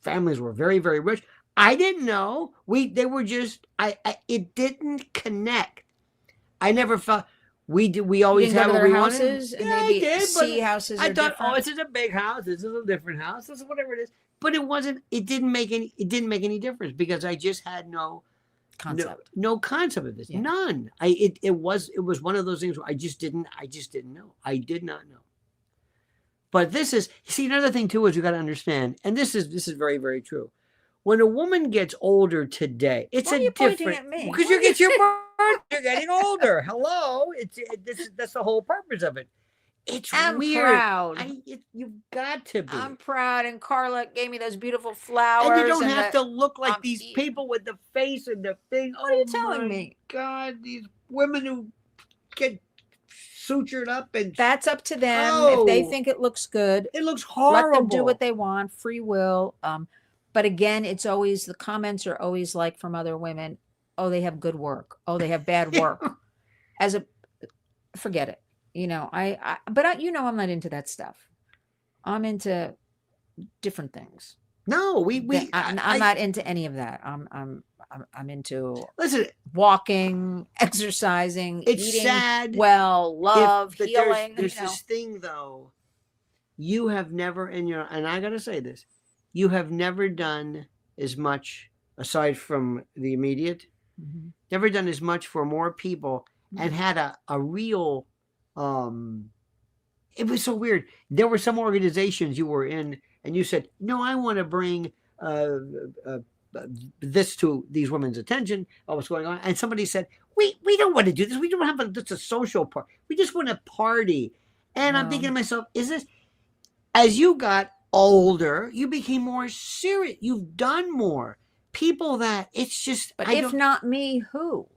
families were very, very rich. I didn't know. They were just it didn't connect. I never felt we always have their we houses wanted. and Yeah, maybe I did, see houses. I thought, different. this is a big house. This is a different house. This is whatever it is. But it wasn't. It didn't make any difference because I just had no concept. No concept of this. Yeah. None. It was one of those things where I just didn't know. I did not know. But this is another thing too is you got to understand, and this is very, very true. When a woman gets older today, it's Why are you pointing at me? Because you're getting older. Hello, that's the whole purpose of it. I'm weird. Proud. You've got to be. I'm proud, and Carla gave me those beautiful flowers. And you don't have to look like these people with the face and the thing. What are you telling me? God, these women who get sutured up and that's up to them. If they think it looks good, it looks horrible. Let them do what they want. Free will. But again, it's always the comments are always like from other women. Oh, they have good work. Oh, they have bad work. Forget it. But I'm not into that stuff. I'm into different things. No, I'm not into any of that. I'm into walking, exercising, it's eating sad. Well, love, healing. There's this thing though. You have never and I gotta say this, you have never done as much aside from the immediate. Mm-hmm. Never done as much for more people and had a real. It was so weird. There were some organizations you were in, and you said, "No, I want to bring this to these women's attention. What's going on?" And somebody said, "We don't want to do this. We don't have just a social part. We just want to party." And I'm thinking to myself, "Is this?" As you got older, you became more serious. You've done more. People that it's just. But if not me, who?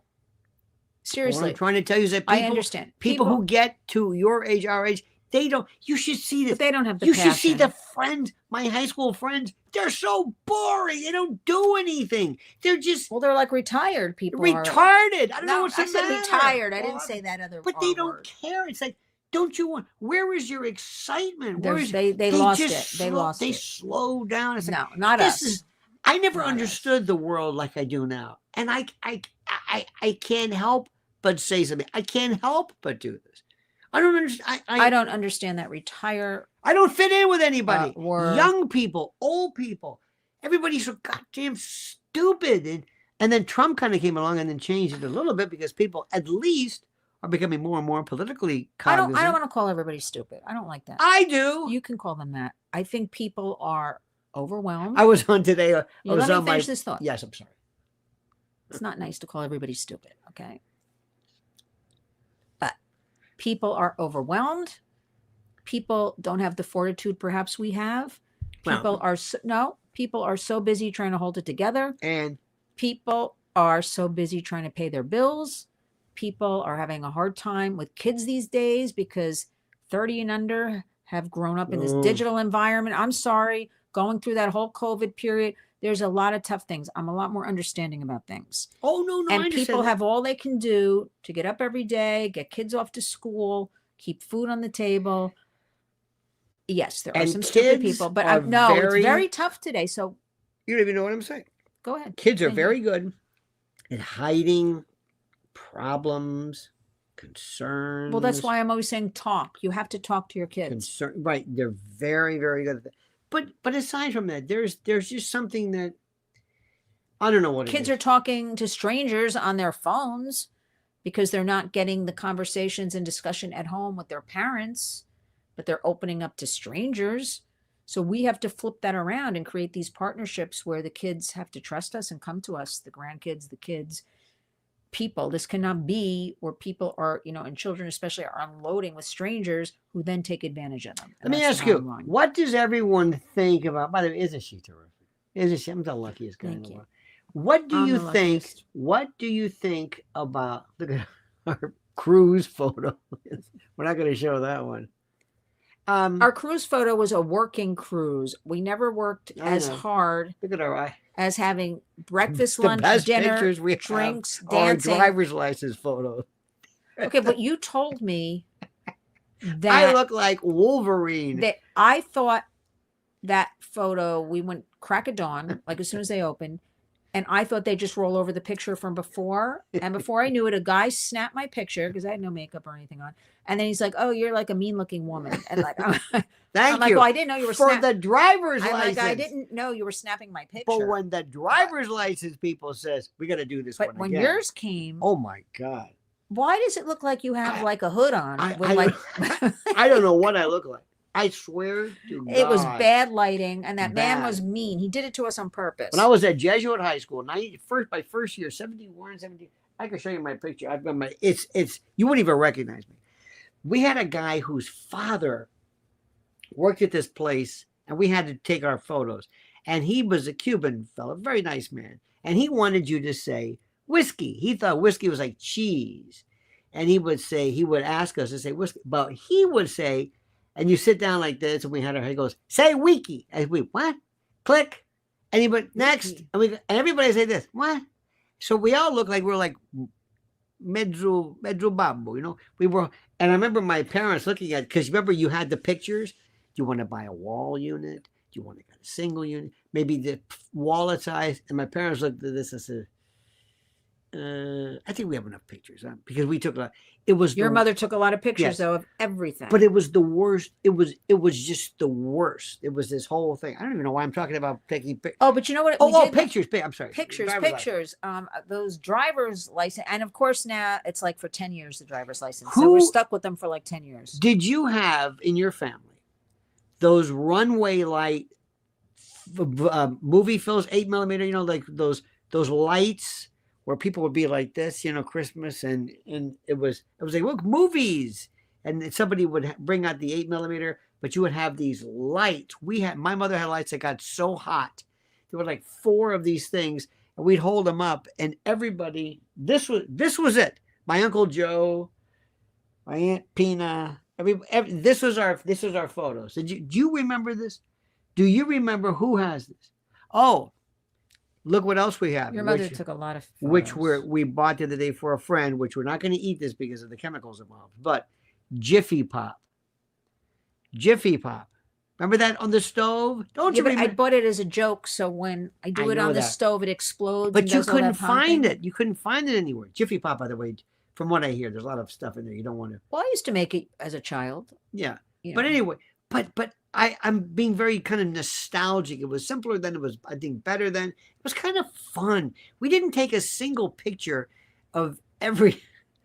Seriously, what I'm trying to tell you is that people, I understand. People who get to your age, our age, they don't. You should see this. But they don't have the You passion. should see the friends. My high school friends. They're so boring. They don't do anything. They're just. Well, they're like retired people. Retarded. I don't know what's the matter. I said retired. I didn't say that other. But they don't care. It's like, don't you want? Where is your excitement? Where is they lost it? They lost it. They slow down. It's no, not us. I never understood the world like I do now, and I can't help but say something. I can't help but do this. I don't understand. I don't understand that retire. I don't fit in with anybody. Word. Young people, old people, everybody's so goddamn stupid. And then Trump kind of came along and then changed it a little bit because people at least are becoming more and more politically cognizant. I don't want to call everybody stupid. I don't like that. I do. You can call them that. I think people are overwhelmed. I was on today. Let me finish this thought. Yes, I'm sorry. It's not nice to call everybody stupid, okay? But people are overwhelmed. People don't have the fortitude perhaps we have. People are so busy trying to hold it together. And people are so busy trying to pay their bills. People are having a hard time with kids these days because 30 and under have grown up in this digital environment. I'm sorry, going through that whole COVID period, there's a lot of tough things. I'm a lot more understanding about things. Oh, no, I And understand people that. have all they can do to get up every day, get kids off to school, keep food on the table. Yes, there are And some stupid kids people, but are no, it's very- very tough today. So You don't even know what I'm saying. go ahead. Kids are Thank very good at hiding problems, concerns. Well, that's why I'm always saying talk. You have to talk to your kids. Right. They're very, very good at that. But aside from that, there's just something that I don't know what Kids it are is. talking to strangers on their phones because they're not getting the conversations and discussion at home with their parents, but they're opening up to strangers. So we have to flip that around and create these partnerships where the kids have to trust us and come to us, the grandkids, the kids, people. This cannot be where people are, and children especially are unloading with strangers who then take advantage of them. Let me ask you, what does everyone think about? By the way, isn't she terrific? Isn't she? I'm the luckiest guy in the world. What do you think? What do you think about? Look at our cruise photo. We're not going to show that one. Our cruise photo was a working cruise. We never worked as hard. Look at our eye. As having breakfast, lunch, dinner, drinks, dancing. Our driver's license photo. Okay, but you told me that I look like Wolverine. That I thought that photo, we went crack of dawn, like as soon as they opened, and I thought they just roll over the picture from before. And before I knew it, a guy snapped my picture because I had no makeup or anything on. And then he's like, "Oh, you're like a mean-looking woman." And like, I'm Thank like, you. "Well, I didn't know you were for the driver's I'm license." like, I didn't know you were snapping my picture. But when the driver's license people says we got to do this, but when again. yours came, oh my god, why does it look like you have like a hood on? I don't know what I look like. I swear to God. It was bad lighting, and that man was mean. He did it to us on purpose. When I was at Jesuit High School, my first year, 71, 70, I can show you my picture. I've got my, it's, you wouldn't even recognize me. We had a guy whose father worked at this place, and we had to take our photos. And he was a Cuban fellow, very nice man. And he wanted you to say whiskey. He thought whiskey was like cheese. And he would ask us to say whiskey. But he would say, and you sit down like this, and we had he goes, say wiki. And we, what? Click. And he went, next. And everybody say this, what? So we all look like we're like medru bambo, we were. And I remember my parents looking at, because remember you had the pictures. Do you want to buy a wall unit? Do you want to get a single unit? Maybe the wallet size. And my parents looked at this and said, I think we have enough pictures, because we took a lot. It was your mother took a lot of pictures though of everything. But it was the worst. It was just the worst. It was this whole thing. I don't even know why I'm talking about taking pictures. Oh, but you know what? Pictures. I'm sorry. Pictures. Those driver's license, and of course now it's like for 10 years the driver's license. So we're stuck with them for like 10 years. Did you have in your family those runway light movie films, 8mm? Like those lights where people would be like this, Christmas, and it was like, look, movies, and somebody would bring out the 8mm, but you would have these lights. My mother had lights that got so hot. There were like 4 of these things, and we'd hold them up, and everybody, this was it. My Uncle Joe, my Aunt Pina, this was our photos. Do you remember this? Do you remember who has this? Oh, look what else we have. Your mother took a lot of photos. Which we bought the other day for a friend, which we're not going to eat this because of the chemicals involved. But Jiffy Pop. Remember that on the stove? Don't you remember? I bought it as a joke, so when I do it on the stove, it explodes. But you couldn't find it. You couldn't find it anywhere. Jiffy Pop, by the way, from what I hear, there's a lot of stuff in there you don't want to. Well, I used to make it as a child. Yeah. But anyway, but I'm being very kind of nostalgic. It was simpler then. It was, I think, better then. It was kind of fun. We didn't take a single picture of I forget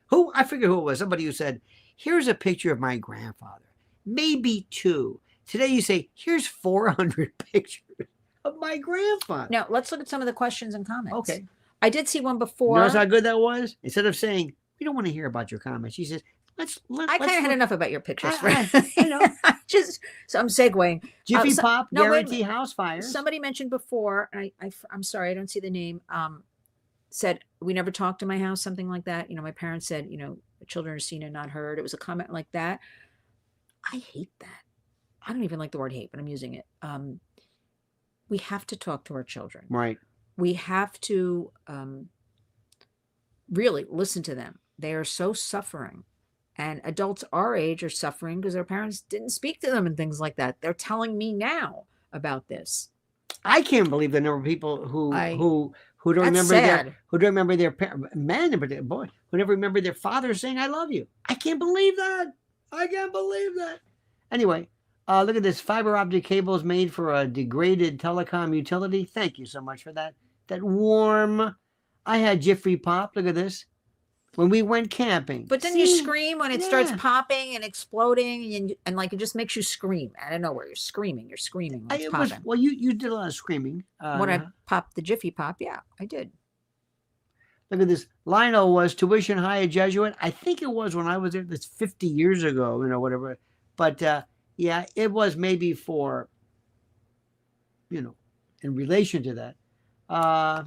who it was. Somebody who said, here's a picture of my grandfather. Maybe 2. Today you say, here's 400 pictures of my grandfather. Now, let's look at some of the questions and comments. Okay. I did see one before. Notice how good that was? Instead of saying, we don't want to hear about your comments, she says, I kind of had enough about your pictures. I know. So I'm segueing. Jiffy Pop, guarantee house fires. Somebody mentioned before, and I'm sorry, I don't see the name. said, we never talked in my house, something like that. My parents said, children are seen and not heard. It was a comment like that. I hate that. I don't even like the word hate, but I'm using it. We have to talk to our children. Right. We have to really listen to them. They are so suffering. And adults our age are suffering because their parents didn't speak to them and things like that. They're telling me now about this. I can't believe the number of people who don't remember sad. who don't remember their men, boy, who never remember their father saying "I love you." I can't believe that. I can't believe that. Anyway, look at this. Fiber optic cables made for a degraded telecom utility. Thank you so much for that. That warm. I had Jiffy Pop. Look at this. When we went camping. But then you scream when it starts popping and exploding, and like it just makes you scream. I don't know where you're screaming. You're screaming. When it's popping. Well, you did a lot of screaming. When I popped the Jiffy Pop, yeah, I did. Look at this. Lionel was tuition high at Jesuit. I think it was when I was there. That's 50 years ago, whatever. But yeah, it was maybe for, in relation to that.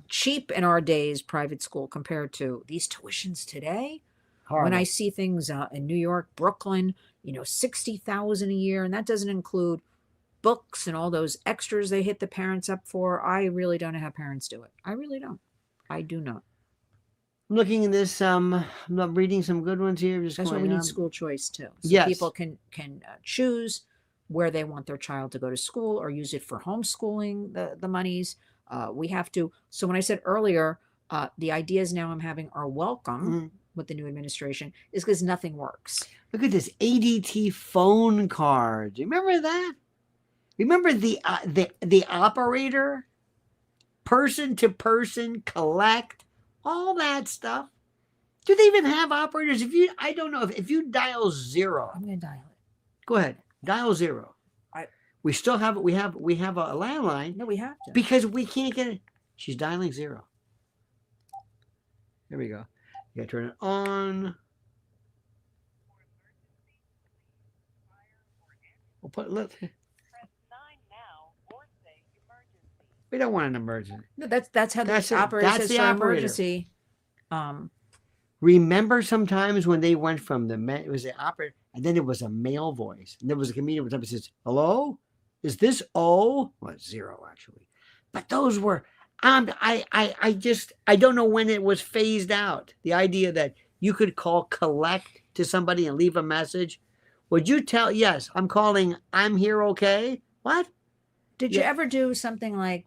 Cheap in our days, private school compared to these tuitions today. Horrible. When I see things in New York, Brooklyn, $60,000 a year, and that doesn't include books and all those extras they hit the parents up for. I really don't know how parents do it. I really don't. I do not. I'm looking at this. I'm reading some good ones here. That's why we need school choice too. So yes. People can choose where they want their child to go to school or use it for homeschooling. The monies. We have to. So when I said earlier, the ideas now I'm having are welcome with the new administration is because nothing works. Look at this ADT phone card. Do you remember that? Remember the operator, person to person, collect, all that stuff. Do they even have operators? I don't know if you dial 0. I'm gonna dial it. Go ahead, dial 0. We still have it. We have a landline. No, we have to. Because we can't get it. She's dialing 0. There we go. You gotta turn it on. We'll put press 9 now or say emergency. We don't want an emergency. No, that's how the operator says for emergency. Remember sometimes when they went from it was the operator, and then it was a male voice, and there was a comedian that says, "Hello? Is this O?" Well, 0 actually, but those were. I don't know when it was phased out. The idea that you could call collect to somebody and leave a message. Would you tell? Yes, I'm calling. I'm here. Okay. What? Did you ever do something like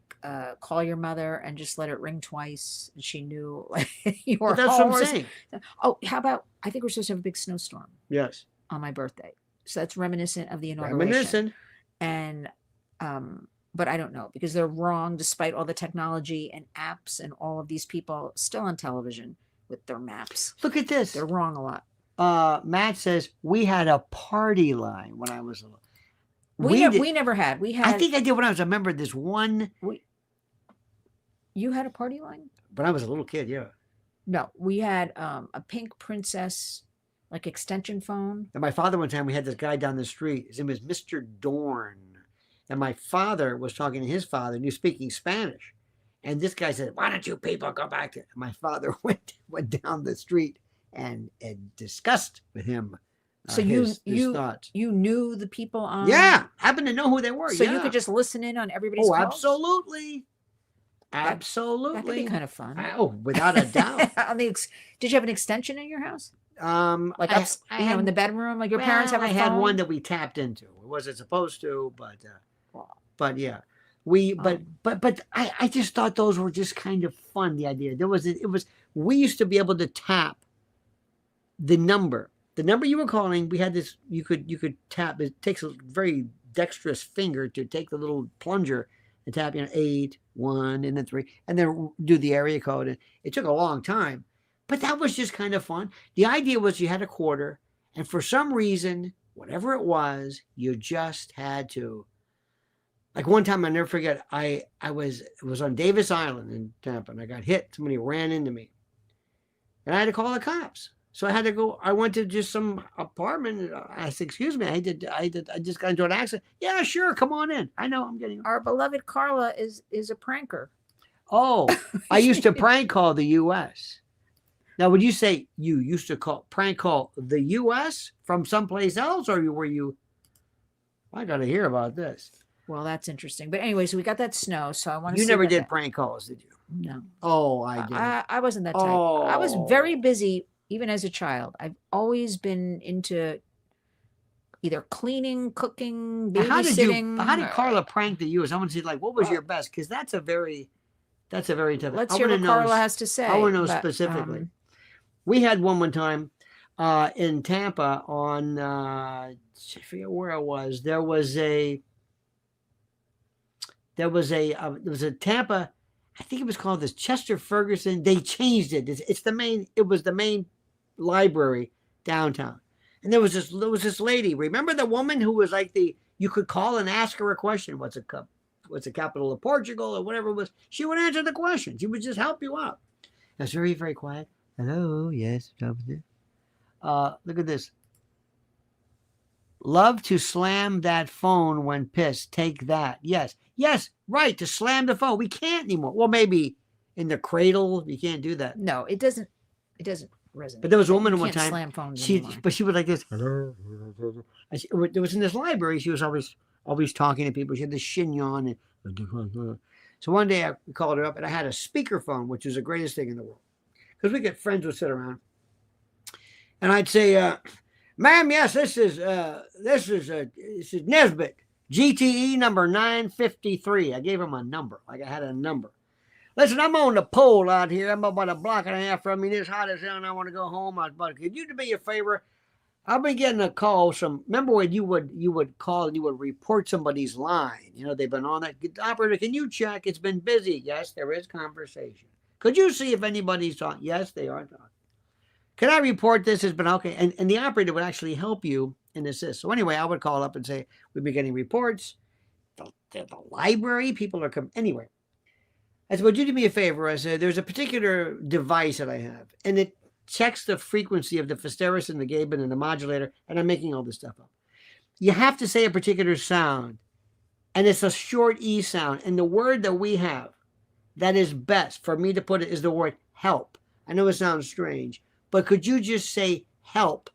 call your mother and just let it ring twice, and she knew you were home? That's what I'm saying. Oh, how about? I think we're supposed to have a big snowstorm. Yes. On my birthday, so that's reminiscent of the inauguration. Reminiscent. And but I don't know because they're wrong despite all the technology and apps and all of these people still on television with their maps. Look at this. They're wrong a lot. Matt says we had a party line when I was little. We never had. We had. I think I did when I remember this one. You had a party line? When I was a little kid, yeah. No, we had a pink princess like extension phone. And my father, one time we had this guy down the street. His name was Mr. Dorn. And my father was talking to his father, and he was speaking Spanish. And this guy said, "Why don't you people go back to?" And my father went down the street and discussed with him. So his thoughts. You knew the people on. Yeah, happened to know who they were. So you could just listen in on everybody's calls? Absolutely. Absolutely. That could be kind of fun. Oh, without a doubt. Did you have an extension in your house? Like in the bedroom, like your parents have a phone? I had one that we tapped into. It wasn't supposed to, but yeah. But I just thought those were just kind of fun. The idea we used to be able to tap the number you were calling. We had this. You could tap. It takes a very dexterous finger to take the little plunger and tap 8, 1, and then 3, and then do the area code. And it took a long time, but that was just kind of fun. The idea was you had a quarter, and for some reason, whatever it was, you just had to. Like one time, I'll never forget, it was on Davis Island in Tampa, and I got hit. Somebody ran into me. And I had to call the cops. So I had to go, I went to just some apartment. I said, "Excuse me, I just got into an accident." "Yeah, sure, come on in." I know, I'm getting. Our beloved Carla is a pranker. Oh, I used to prank call the U.S. Now, would you say you used to prank call the U.S. from someplace else, or were you? I got to hear about this. Well, that's interesting. But anyway, so we got that snow. So I want to. You see never what did that, prank calls, did you? No. Oh, I did. I wasn't that type. I was Oh. very busy, even as a child. I've always been into either cleaning, cooking, Now, babysitting. How did Carla prank the U.S.? I want to see, like, what was your best? Because that's a very tough. Let's hear what Carla has to say. I want to know specifically. We had one time in Tampa on I forget where it was. There was a Tampa. I think it was called this Chester Ferguson. They changed it. It's the main. It was the main library downtown, and there was this lady. Remember the woman who was like you could call and ask her a question. What's the capital of Portugal or whatever it was? She would answer the question. She would just help you out. It was very, very quiet. Hello, yes. Look at this. Love to slam that phone when pissed. Take that. Yes, right. To slam the phone. We can't anymore. Well, maybe in the cradle. You can't do that. No, it doesn't resonate. But there was a woman you one can't time. Slam phones But she was like this. Hello. There was in this library. She was always talking to people. She had this chignon. So one day I called her up, and I had a speakerphone, which is the greatest thing in the world, because we get friends would sit around, and I'd say, "Ma'am, yes, this is Nesbitt, GTE number 953." I gave her my number, like I had a number. Listen, I'm on the pole out here. I'm about a block and a half from me. It's hot as hell, and I want to go home. Could you do me a favor? I've been getting a call. Remember when you would call and you would report somebody's line? You know, they've been on that. Operator, can you check? It's been busy. Yes, there is conversation. Could you see if anybody's talking? Yes, they are talking. Can I report this has been okay? And the operator would actually help you and assist. So anyway, I would call up and say, we've been getting reports. The library, people are coming. Anyway, I said, would you do me a favor? I said, there's a particular device that I have, and it checks the frequency of the Phasteris and the Gaben and the modulator, and I'm making all this stuff up. You have to say a particular sound, and it's a short E sound, and the word that we have that is best for me to put it is the word help. I know it sounds strange, but could you just say help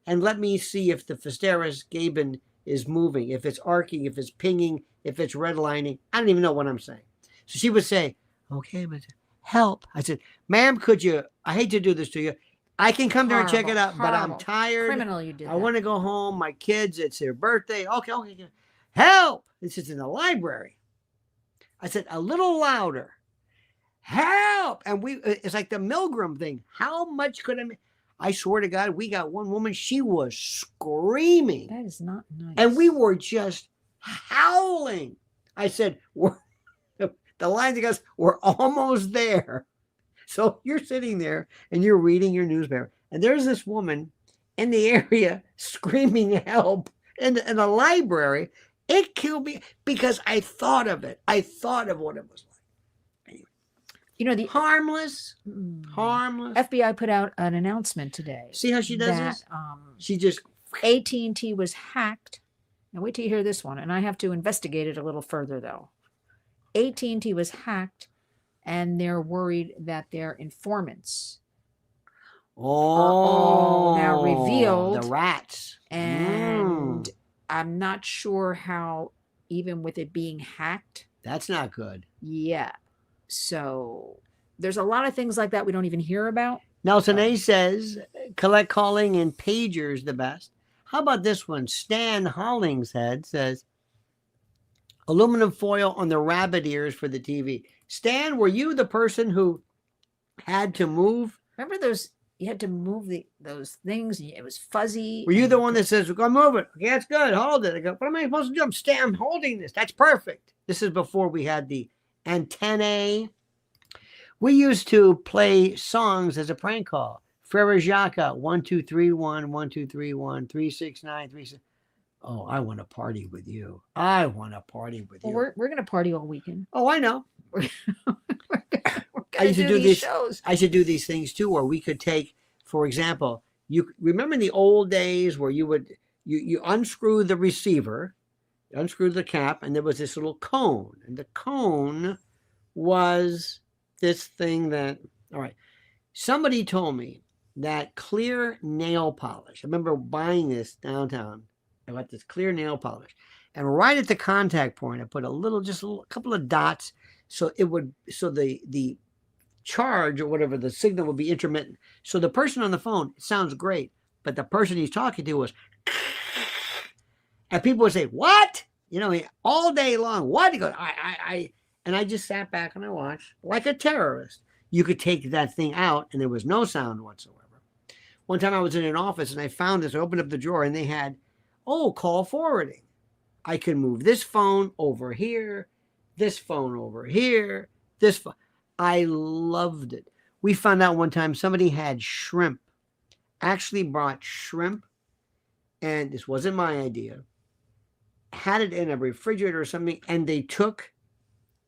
and let me see if the Phasteris Gaben is moving, if it's arcing, if it's pinging, if it's redlining? I don't even know what I'm saying. So she would say, okay, but help. I said, ma'am, could you, I hate to do this to you. I can come there and check it out, but I'm tired. Criminal, you did I want to go home. My kids, it's their birthday. Okay. Help. This is in the library. I said, a little louder. Help. And it's like the Milgram thing. How much could I swear to God, we got one woman, she was screaming. That is not nice. And we were just howling. I said, the line goes, we're almost there. So you're sitting there and you're reading your newspaper, and there's this woman in the area screaming help in the library. It killed me because I thought of it. I thought of what it was like. Anyway, you know, the harmless. FBI put out an announcement today. See how she does this? She just AT&T was hacked. Now wait till you hear this one, and I have to investigate it a little further though. AT&T was hacked, and they're worried that their informants are all now revealed. The rats. And I'm not sure how, even with it being hacked. That's not good. Yeah. So there's a lot of things like that we don't even hear about. Nelson A says, collect calling and pagers the best. How about this one? Stan Hollingshead says, aluminum foil on the rabbit ears for the TV. Stan, were you the person who had to move? Remember those? You had to move those things. And it was fuzzy. Were you the one that says, "Go move it"? Okay, that's good. Hold it. I go, what am I supposed to do? I'm holding this. That's perfect. This is before we had the antennae. We used to play songs as a prank call. Frere Jacques, 1231, 1231, 369, 36. Oh, I want to party with you. I want to party with you. Well, we're going to party all weekend. Oh, I know. I used to do these shows. I should do these things too, where we could take, for example, you remember in the old days where you would you unscrew the receiver, unscrew the cap, and there was this little cone, and the cone was this thing that, all right, somebody told me that clear nail polish. I remember buying this downtown. I got this clear nail polish. And right at the contact point, I put just a couple of dots so the charge or whatever, the signal would be intermittent. So the person on the phone, it sounds great, but the person he's talking to was, and people would say, what? You know, all day long, what? He goes, and I just sat back and I watched like a terrorist. You could take that thing out and there was no sound whatsoever. One time I was in an office and I found this, I opened up the drawer and they had, call forwarding. I could move this phone over here, this phone over here, this phone. I loved it. We found out one time somebody had shrimp, actually brought shrimp, and this wasn't my idea, had it in a refrigerator or something, and they took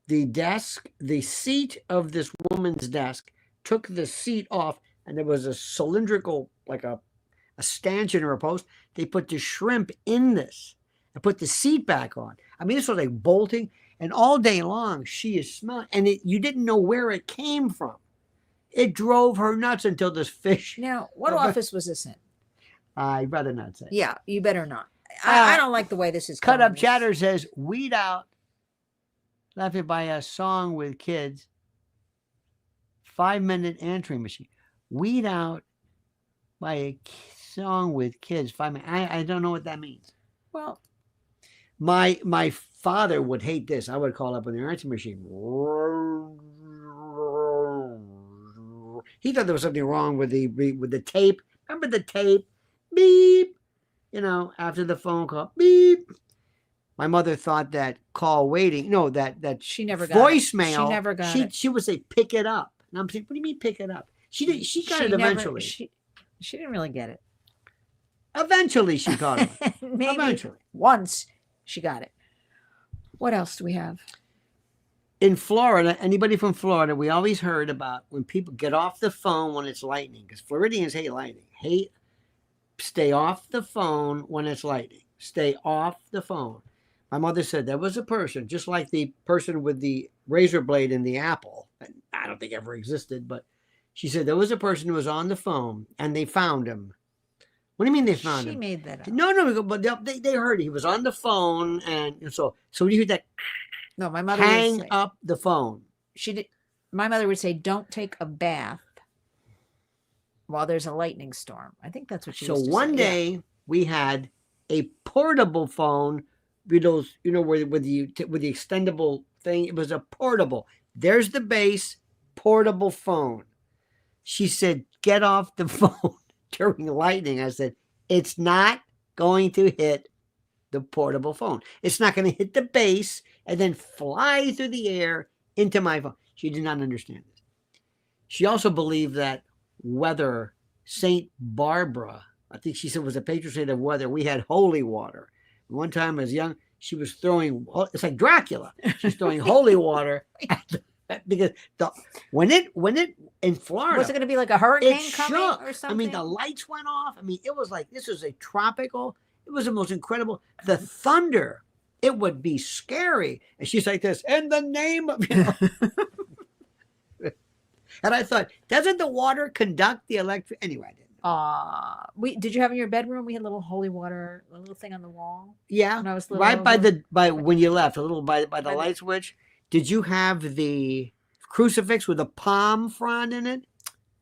the seat of this woman's desk, took the seat off, and there was a cylindrical, like a stanchion or a post. They put the shrimp in this and put the seat back on. I mean, this was like bolting, and all day long she is smelling, and you didn't know where it came from. It drove her nuts until this fish. Now, what office was this in? I'd rather not say. Yeah, you better not. I don't like the way this is Cut Up Chatter says, weed out, laughing by a song with kids, 5-minute answering machine. Weed out by a song with kids, 5 minutes. I don't know what that means. Well, my father would hate this. I would call up on the answering machine. He thought there was something wrong with the tape. Remember the tape? Beep. You know, after the phone call, beep. My mother thought that call waiting. No, that she never got voicemail. She never got it. She would say, pick it up. And I'm saying, what do you mean pick it up? She got it eventually. She didn't really get it. Eventually she got it. Maybe eventually. Once she got it. What else do we have? In Florida, anybody from Florida, we always heard about when people get off the phone when it's lightning, because Floridians hate lightning. Stay off the phone when it's lightning. Stay off the phone. My mother said there was a person, just like the person with the razor blade in the apple. I don't think ever existed, but she said there was a person who was on the phone and they found him. What do you mean they found him? She made that up. No, but they heard it. He was on the phone, and so when you hear that, no, my mother hang would say, up the phone. My mother would say, "Don't take a bath while there's a lightning storm." I think that's what she. So used to one say. day we had a portable phone with those, with the extendable thing. It was a portable. There's the base, portable phone. She said, "Get off the phone." During lightning, I said, it's not going to hit the portable phone. It's not going to hit the base and then fly through the air into my phone. She did not understand this. She also believed that weather, St. Barbara, I think she said was a patron saint of weather. We had holy water. One time as young, she was throwing, it's like Dracula. She's throwing holy water at because when it in Florida, was it going to be like a hurricane coming or something? I mean, the lights went off. I mean, it was like this was a tropical. It was the most incredible. The thunder, it would be scary. And she's like this, in the name of And I thought, doesn't the water conduct the electric? Anyway, I didn't. Did you have in your bedroom? We had a little holy water, a little thing on the wall. Yeah, when I was little, right by when you left, a little by the light switch. Did you have the crucifix with a palm frond in it?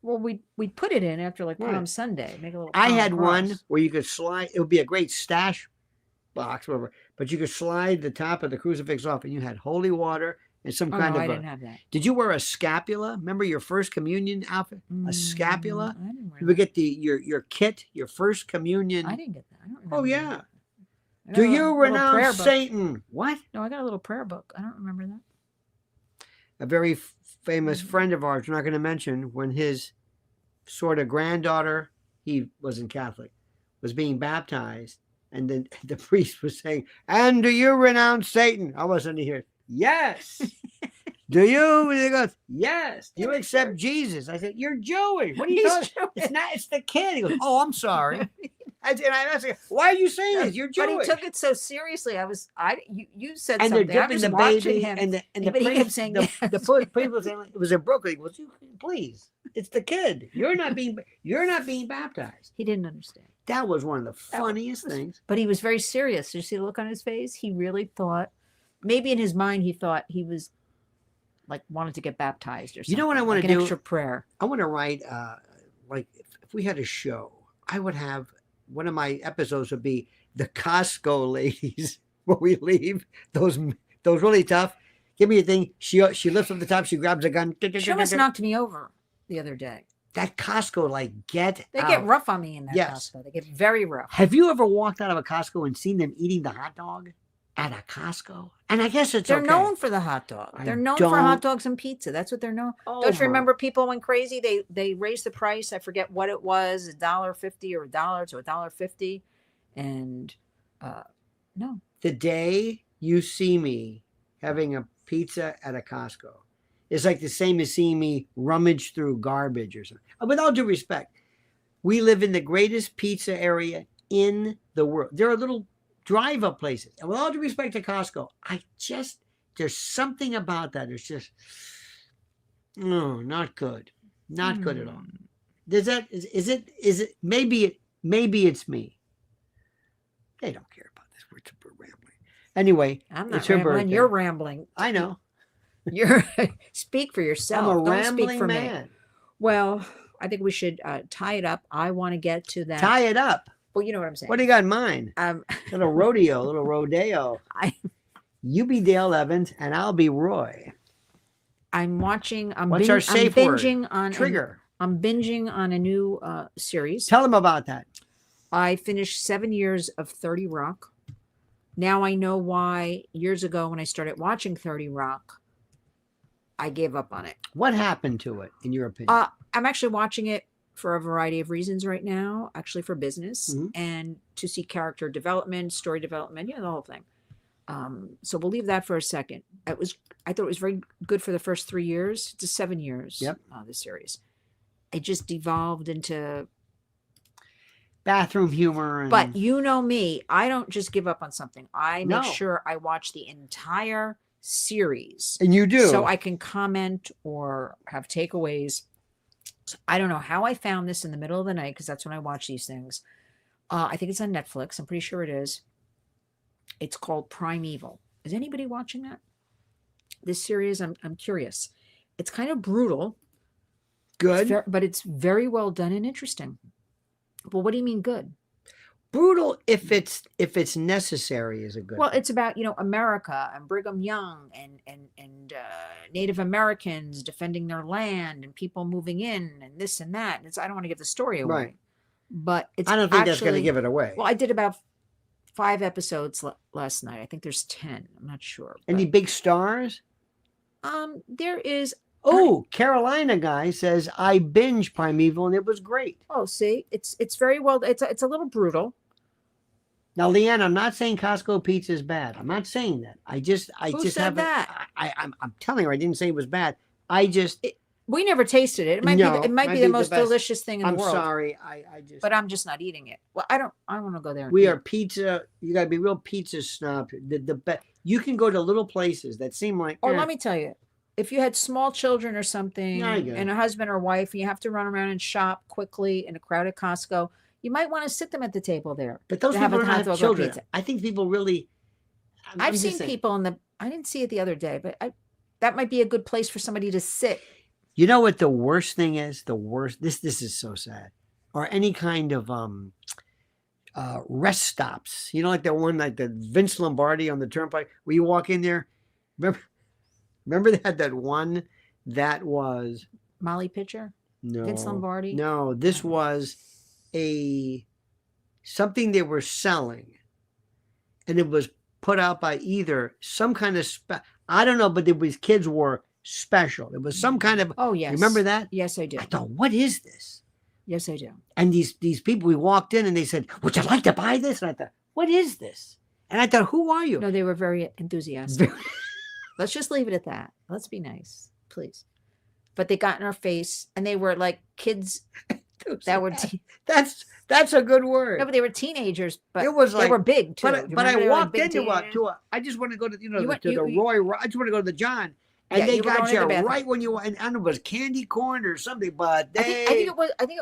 Well, we put it in after Palm Sunday. Make a little. I had cross. one where you could slide. It would be a great stash box, whatever. But you could slide the top of the crucifix off, and you had holy water and some kind of. I didn't have that. Did you wear a scapula? Remember your first communion outfit? A scapula. I didn't wear. You would get your kit, your first communion. I didn't get that. I don't remember. Oh yeah. That. Do you renounce Satan? What? No, I got a little prayer book. I don't remember that. A very famous friend of ours, we're not going to mention, when his sort of granddaughter, he wasn't Catholic, was being baptized, and then the priest was saying, "And do you renounce Satan?" I wasn't here. Yes. Do you? And he goes, "Yes." Do you accept Jesus? I said, "You're Jewish. What are you talking?" It's not. It's the kid. He goes, "Oh, I'm sorry." And I asked him, why are you saying this? You're Jewish. But he took it so seriously. You said and they're something. I dipping was the watching baby, him. and the but he kept priest, saying the yes. people saying it was in Brooklyn. Well, please, it's the kid. You're not being baptized. He didn't understand. That was one of the funniest things. But he was very serious. Did you see the look on his face? He really thought, maybe in his mind, he thought he was like wanted to get baptized or something. You know what I want like to do? An extra prayer. I want to write, like if we had a show, I would have one of my episodes would be the Costco ladies where we leave those really tough. Give me a thing. She lifts up the top. She grabs a gun. She almost knocked me over the other day. That Costco, like, They get rough on me in that Yes. Costco. They get very rough. Have you ever walked out of a Costco and seen them eating the hot dog at a Costco? And I guess They're okay. known for the hot dog. I They're known for don't- hot dogs and pizza. That's what they're known. Oh, Don't you my- remember people went crazy? They raised the price. I forget what it was, $1.50 or $1 to $1.50. And no. The day you see me having a pizza at a Costco, it's like the same as seeing me rummage through garbage or something. With all due respect, we live in the greatest pizza area in the world. There are little drive-up places. And with all due respect to Costco, there's something about that. It's just, no, not good. Not good at all. Is it, maybe it's me. They don't care about this. We're rambling. Anyway, I'm not it's her rambling. birthday. You're rambling. I know. You're speak for yourself. I'm a Don't speak rambling for man. me. Well, I think we should tie it up. I want to get to that. Tie it up. Well, you know what I'm saying. What do you got in mind? Little rodeo. You be Dale Evans and I'll be Roy. I'm watching. What's our safe word? On Trigger. I'm binging on a new series. Tell them about that. I finished 7 years of 30 Rock. Now I know why years ago when I started watching 30 Rock, I gave up on it. What happened to it, in your opinion? I'm actually watching it for a variety of reasons right now, actually for business and to see character development, story development, the whole thing. So we'll leave that for a second. I thought it was very good for the first 3 years. It's 7 years, this series. It just devolved into bathroom humor. But you know me, I don't just give up on something. I make No. sure I watch the entire series. And you do. So I can comment or have takeaways. So I don't know how I found this in the middle of the night because that's when I watch these things. I think it's on Netflix. I'm pretty sure it is. It's called Primeval. Is anybody watching that? This series, I'm curious. It's kind of brutal. Good. But it's very well done and interesting. Well, what do you mean good? Brutal if it's necessary is a good. Well, thing. it's about America and Brigham Young and Native Americans defending their land and people moving in and this and that. I don't want to give the story away, Right. But it's I don't think that's going to give it away. Well, I did about 5 episodes last night. I think there's 10. I'm not sure. Any big stars? There is. Oh, Carolina guy says I binge Primeval and it was great. Oh, see, it's very well. It's a little brutal. Now, Leanne, I'm not saying Costco pizza is bad. I'm not saying that. I Who just said haven't. that? I'm telling her I didn't say it was bad. We never tasted it. It might No, be. It might might be be the the most best. delicious thing in I'm the world. sorry. I just. But I'm just not eating it. Well, I don't want to go there. and We eat. are pizza. You got to be real pizza snob. The best. You can go to little places that seem like. Or let me tell you, if you had small children or something There you go. and a husband or wife, and you have to run around and shop quickly in a crowded Costco, you might want to sit them at the table there. But those to have people a don't hot dog have or children. pizza. I think people really. I've seen people I didn't see it the other day, but that might be a good place for somebody to sit. You know what the worst thing is? The worst. This is so sad. Or any kind of rest stops. Like the one like the Vince Lombardi on the Turnpike where you walk in there. Remember they had that one that was Molly Pitcher, no Vince Lombardi. No, this was something they were selling, and it was put out by either some kind of I don't know, but it was kids were special. It was some kind of. Oh yes, Remember that? Yes, I do. I thought, what is this? Yes, I do. And these people, we walked in and they said, "Would you like to buy this?" And I thought, "What is this?" And I thought, "Who are you?" No, they were very enthusiastic. Let's just leave it at that. Let's be nice, please. But they got in our face, and they were like kids that were That's a good word. no, but they were teenagers, but It was they like- were big too. Do you But I remember they were, like, walked big into teenagers? I just want to go to You went- the you- Roy. I just want to go to the John, and Yeah, they you were got going you to the bathroom. right when you and it was candy corn or something. But I think it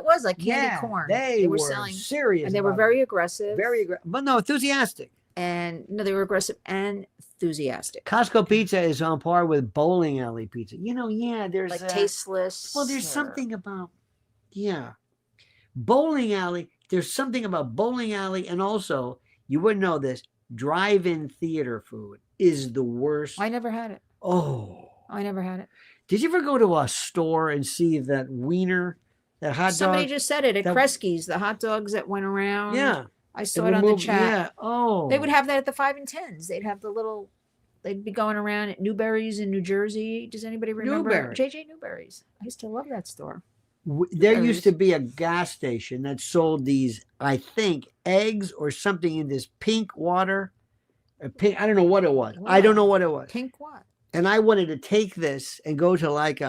was like candy yeah, corn. They were selling, serious, and they were about very it. aggressive. Very aggressive, but no, enthusiastic. And no, they were aggressive and enthusiastic. Costco pizza is on par with bowling alley pizza. Yeah, there's Like tasteless. well, there's or- something about bowling alley. There's something about bowling alley, and also you wouldn't know this. Drive-in theater food is the worst. I never had it. Oh, I never had it. did you ever go to a store and see that wiener, that hot Somebody dog? just said it at that- Kresge's, the hot dogs that went around. Yeah, I saw it on the chat. Yeah. Oh, They would have that at the 5 and 10s. They'd have the little. They'd be going around at Newberry's in New Jersey. Does anybody remember Newberry. JJ Newberry's? I used to love that store. There used to be a gas station that sold these, I think, eggs or something in this pink water. I don't know what it was. I don't know what it was. Pink what? And I wanted to take this and go to like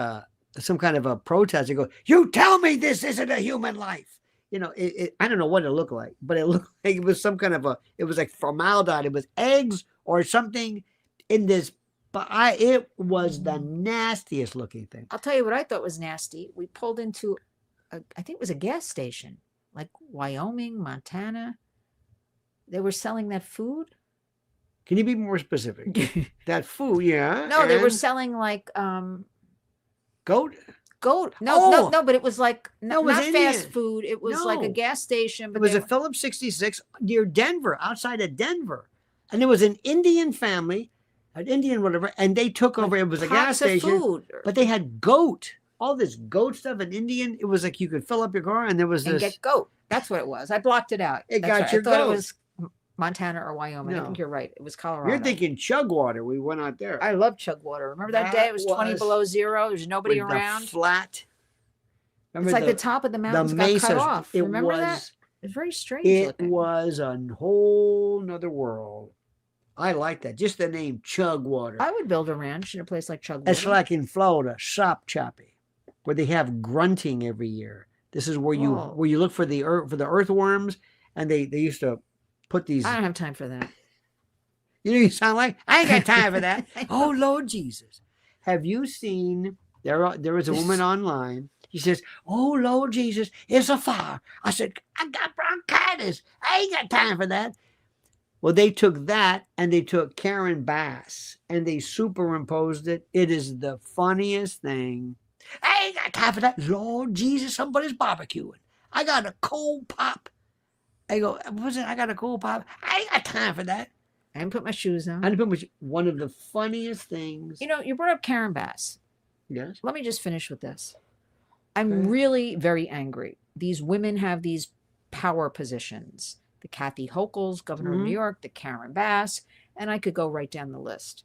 some kind of a protest and go, you tell me this isn't a human life. I don't know what it looked like, but it looked like it was some kind of it was like formaldehyde. It was eggs or something in this, but it was the nastiest looking thing. I'll tell you what I thought was nasty. We pulled into, I think it was a gas station, like Wyoming, Montana. They were selling that food. Can you be more specific? That food, yeah. No, they were and selling like goat. goat. No, Oh! no, but it was like No, it was not Indian. fast food. It was like a No. gas station. But It was they a Phillips 66 near Denver, outside of Denver. And there was an Indian family, an Indian whatever, and they took over. It was a gas pots of station, food, but they had goat. All this goat stuff in Indian. It was like you could fill up your car, and there was and this. get goat. That's what it was. I blocked it out. It That's got right. your I thought goat. it was Montana or Wyoming. I No. think you're right. It was Colorado. You're thinking chug water. We went out there. I love chug water. Remember that day? That It was 20 was below zero. There's nobody with the around. flat. Remember It's like the top of the mountains got mesas. cut off. It Remember was. that? It's very strange It looking. was a whole nother world. I like that. Just the name Chug Water. I would build a ranch in a place like Chug Water. It's like in Florida, Shop Choppy, where they have grunting every year. This is where you Whoa. look for the earthworms, and they used to put these. I don't have time for that. You sound like I ain't got time for that. Oh Lord Jesus, have you seen? There was a woman online. She says, "Oh Lord Jesus, it's a fire." I said, "I got bronchitis. I ain't got time for that." Well, they took that and they took Karen Bass and they superimposed it. It is the funniest thing. I ain't got time for that. Lord Jesus, somebody's barbecuing. I got a cold pop. I go, what's it? I got a cold pop. I ain't got time for that. I didn't put my shoes on. I put one of the funniest things. You know, you brought up Karen Bass. Yes. Let me just finish with this. I'm Okay. really very angry. These women have these power positions. The Kathy Hochul's, governor of Mhm. New York, the Karen Bass, and I could go right down the list.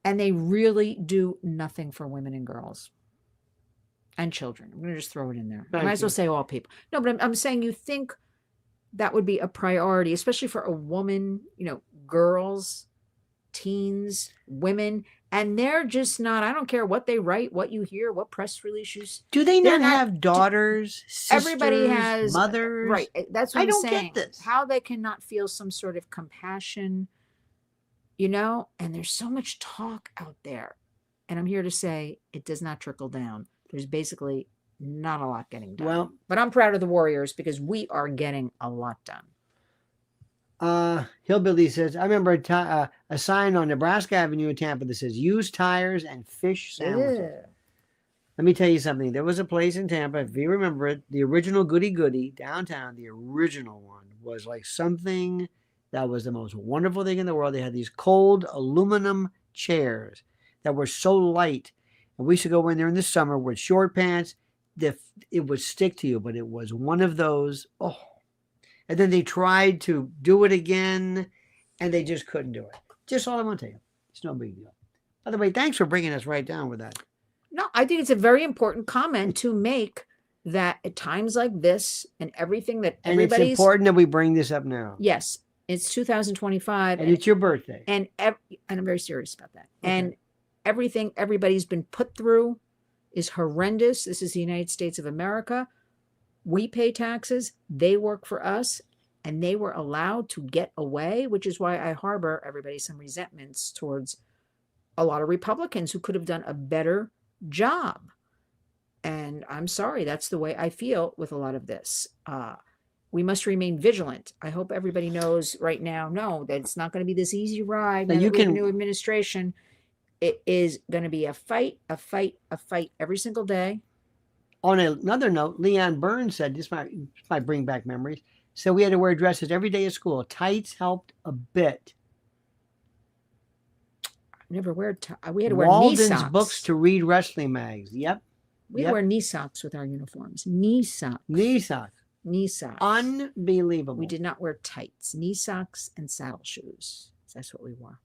And they really do nothing for women and girls and children. I'm going to just throw it in there. I Thank might as well you. say all people. No, but I'm saying you think that would be a priority, especially for a woman, girls, teens, women, and they're just not. I don't care what they write, what you hear, what press release you Do they They're not not- have daughters, sisters, everybody has mothers? right. That's what I I'm don't saying. get this. How they cannot feel some sort of compassion, and there's so much talk out there. And I'm here to say it does not trickle down. There's basically not a lot getting done. Well, But I'm proud of the Warriors because we are getting a lot done. Hillbilly says, I remember a sign on Nebraska Avenue in Tampa that says "used tires and fish sandwiches." Ugh. Let me tell you something. There was a place in Tampa, if you remember it, the original Goody Goody downtown, the original one was like something that was the most wonderful thing in the world. They had these cold aluminum chairs that were so light. And we used to go in there in the summer with short pants. It would stick to you, but it was one of those. Oh. And then they tried to do it again, and they just couldn't do it. Just all I want to tell you. It's no big deal. By the way, thanks for bringing us right down with that. No, I think it's a very important comment to make that at times like this and everything that And it's everybody's important that we bring this up now. yes, it's 2025 And it's your birthday. and I'm very serious about that. Okay. And everything everybody's been put through is horrendous. This is the United States of America. We pay taxes, they work for us, and they were allowed to get away, which is why I harbor everybody some resentments towards a lot of Republicans who could have done a better job. And I'm sorry, that's the way I feel with a lot of this. We must remain vigilant. I hope everybody knows right now, no, that it's not going to be this easy ride. Now you can, new administration. It is going to be a fight every single day. On another note, Leon Burns said, this might bring back memories, so we had to wear dresses every day at school. Tights helped a bit. Never wear we had to wear knee socks. Walden's books to read wrestling mags. Yep. We wear knee socks with our uniforms. Knee socks. Knee socks. Knee socks. Unbelievable. We did not wear tights, knee socks, and saddle shoes. That's what we wore.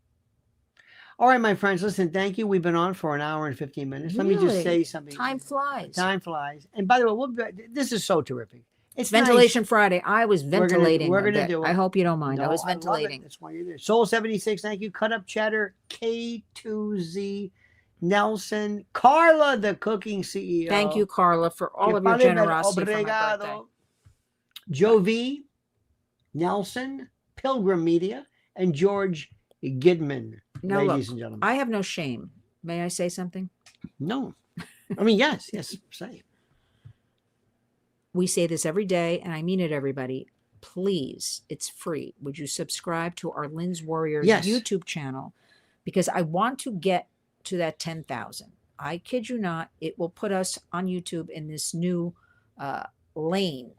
All right, my friends, listen, thank you. We've been on for an hour and 15 minutes. Let me just say something. Time flies. Time flies. And by the way, this is so terrific. It's Ventilation nice. Friday. I was ventilating. We're gonna do it. I hope you don't mind. No, I was ventilating. That's why you're there. Soul76, thank you. Cut Up Cheddar, K2Z, Nelson, Carla, the cooking CEO. Thank you, Carla, for all of your generosity for my birthday. Joe V, Nelson, Pilgrim Media, and George Gidman, now ladies look, and gentlemen. I have no shame. May I say something? No. I mean, yes, say. We say this every day, and I mean it, everybody. Please, it's free. Would you subscribe to our Lynn's Warriors YouTube channel? Because I want to get to that 10,000. I kid you not. It will put us on YouTube in this new lane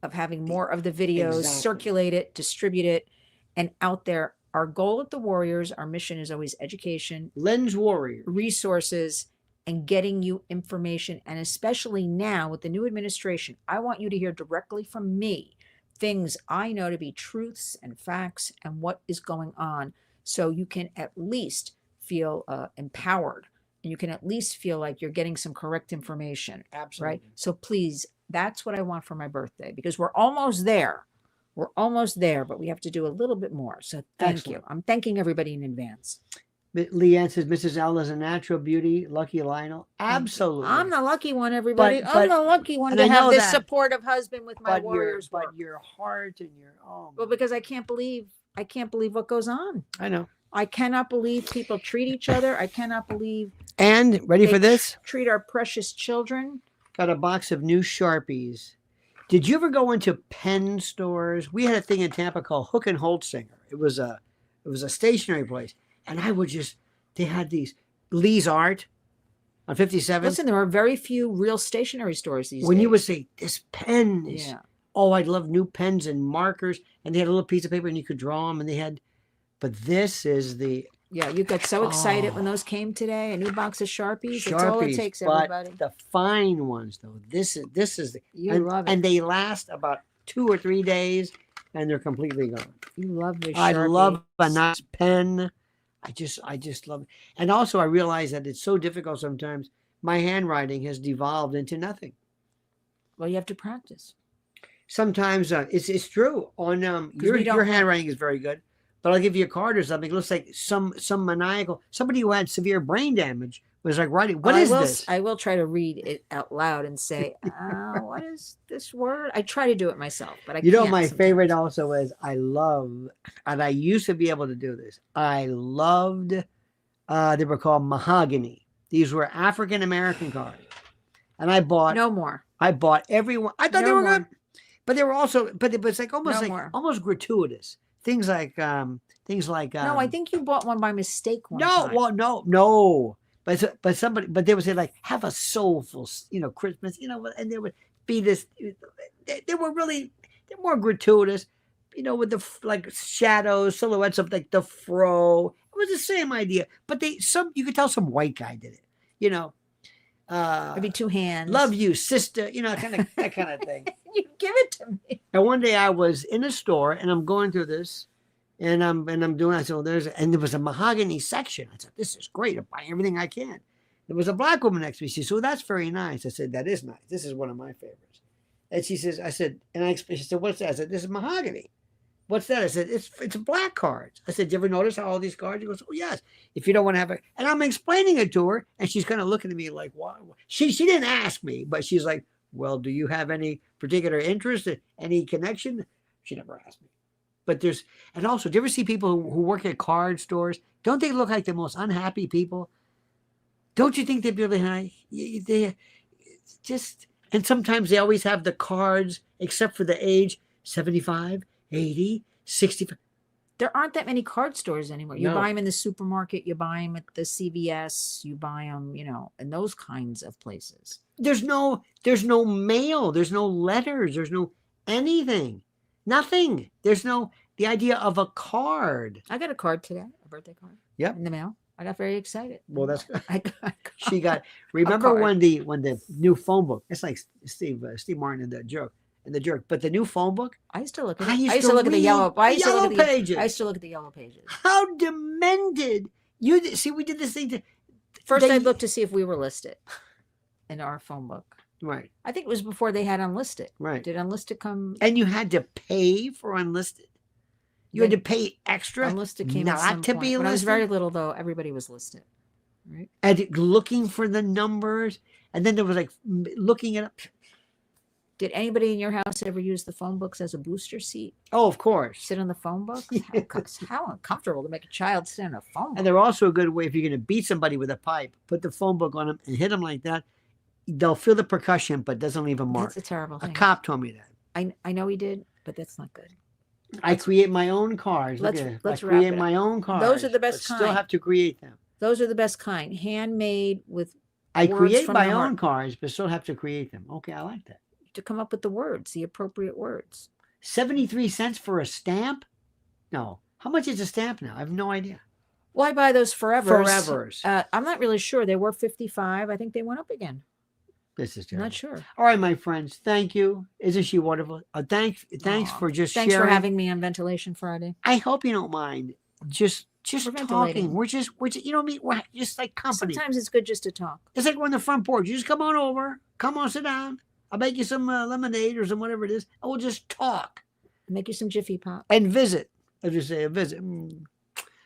of having more of the videos, circulate it, distribute it, and out there. Our goal at the Warriors, our mission is always education, Lynn's Warriors, resources, and getting you information. And especially now with the new administration, I want you to hear directly from me things I know to be truths and facts and what is going on. So you can at least feel empowered, and you can at least feel like you're getting some correct information. Absolutely. Right. So please, that's what I want for my birthday, because we're almost there. We're almost there, but we have to do a little bit more. So thank you. I'm thanking everybody in advance. Leanne says, Mrs. L is a natural beauty. Lucky Lionel. Absolutely. I'm the lucky one, everybody. I'm the lucky one to have this supportive husband with my Warriors. But your heart and your well, because I can't believe what goes on. I know. I cannot believe people treat each other. I cannot believe. And ready for this? Treat our precious children. Got a box of new Sharpies. Did you ever go into pen stores? We had a thing in Tampa called Hook and Holtzinger. It was a stationery place. And I would they had these Lee's Art on 57. Listen, there are very few real stationery stores these days. When you would say, this pen is, I'd love new pens and markers. And they had a little piece of paper and you could draw them. And but this is the. Yeah, you got so excited when those came today. A new box of Sharpies. That's all it takes, everybody. But the fine ones, though, this is the. You love it. And they last about 2 or 3 days and they're completely gone. You love the Sharpie. I love a nice pen. I just love it. And also I realize that it's so difficult sometimes. My handwriting has devolved into nothing. Well, you have to practice. Sometimes it's true. On your handwriting is very good, but I'll give you a card or something. It looks like some maniacal, somebody who had severe brain damage was like writing. What is this? I will try to read it out loud and say, what is this word? I try to do it myself, but I can't. My favorite also is and I used to be able to do this. I loved, they were called mahogany. These were African-American cards. And I bought. No more. I bought everyone. I thought they were good. But they were also, but it's like almost gratuitous. Things like. No, I think you bought one by mistake one time. Well, no. But somebody, but they would say like, have a soulful, Christmas, and there would be this, they were more gratuitous, with the shadows, silhouettes of like the fro. It was the same idea, but you could tell some white guy did it, maybe 2 hands. Love you, sister, that kind of thing. You give it to me. And one day I was in a store and I'm going through this. And I'm doing. I said, there was a mahogany section. I said, this is great. I'm buying everything I can. There was a black woman next to me. She said, that's very nice. I said, that is nice. This is one of my favorites. And she says, she said, what's that? I said, this is mahogany. What's that? I said, it's black cards. I said, do you ever notice how all these cards? She goes, oh yes. If you don't want to have it, and I'm explaining it to her, and she's kind of looking at me like, why? She didn't ask me, but she's like, Well, do you have any particular interest, any connection? She never asked me. But there's, and also, do you ever see people who work at card stores? Don't they look like the most unhappy people? Don't you think they'd be really high? They just, and sometimes they always have the cards, except for the age 75, 80, 65. There aren't that many card stores anymore. You No. buy them in the supermarket, you buy them at the CVS, you buy them, in those kinds of places. There's no mail, there's no letters, there's no anything, nothing. There's no the idea of a card. I got a card today, a birthday card. Yep. In the mail. I got very excited. Well, that's I got she got. Remember card. when the new phone book? It's like Steve Martin in the jerk. But the new phone book. I used to look at I it. used to look at the read yellow. I used to yellow look at the pages. I used to look at the yellow pages. How demented! You see, we did this thing. First, They- I looked to see if we were listed in our phone book. Right, I think it was before they had unlisted. right. Did unlisted come? And you had to pay for unlisted. You had to pay extra Unlisted came at not some to point. be When I was listed. very little, though, everybody was listed. Right. And looking for the numbers, and then there was like looking it up. Did anybody in your house ever use the phone books as a booster seat? Oh, of course. Sit on the phone book? Yes. How uncomfortable to make a child sit on a phone book. And they're also a good way if you're going to beat somebody with a pipe. Put the phone book on them and hit them like that. They'll feel the percussion, but doesn't leave a mark. That's a terrible A thing. cop told me that. I know he did, but that's not good. I create my own cars. Look let's- at it. let's I wrap create it my own cars. Those are the best but Still kind. have to create them. Those are the best kind. Handmade with I Words create from my the own heart. cars, but still have to create them. Okay, I like that. to come up with the words, the appropriate words. 73 cents for a stamp? No. How much is a stamp now? I have no idea. Well, I buy those forevers. Forevers. I'm not really sure. They were 55. I think they went up again. This is I'm terrible. not sure. All right, my friends. Thank you. Isn't she wonderful? Thanks Aw, for just Thanks sharing. for having me on Ventilation Friday. I hope you don't mind. Just We're talking. ventilating. We're just you know what I mean? We're just like company. Sometimes it's good just to talk. It's like we're on the front porch. You just come on over. Come on, sit down. I'll make you some lemonade or some whatever it is, and we'll just talk Make you some Jiffy Pop. and visit. As you say, a visit.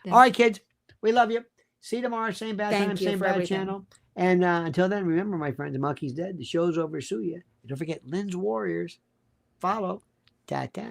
Yeah. All right, kids. We love you. See you tomorrow. Same bad Thank time, you same for bad everything. channel. And until then, remember, my friends, the monkey's dead. The show's over. Sue you. And don't forget Lynn's Warriors. Follow. Ta-ta.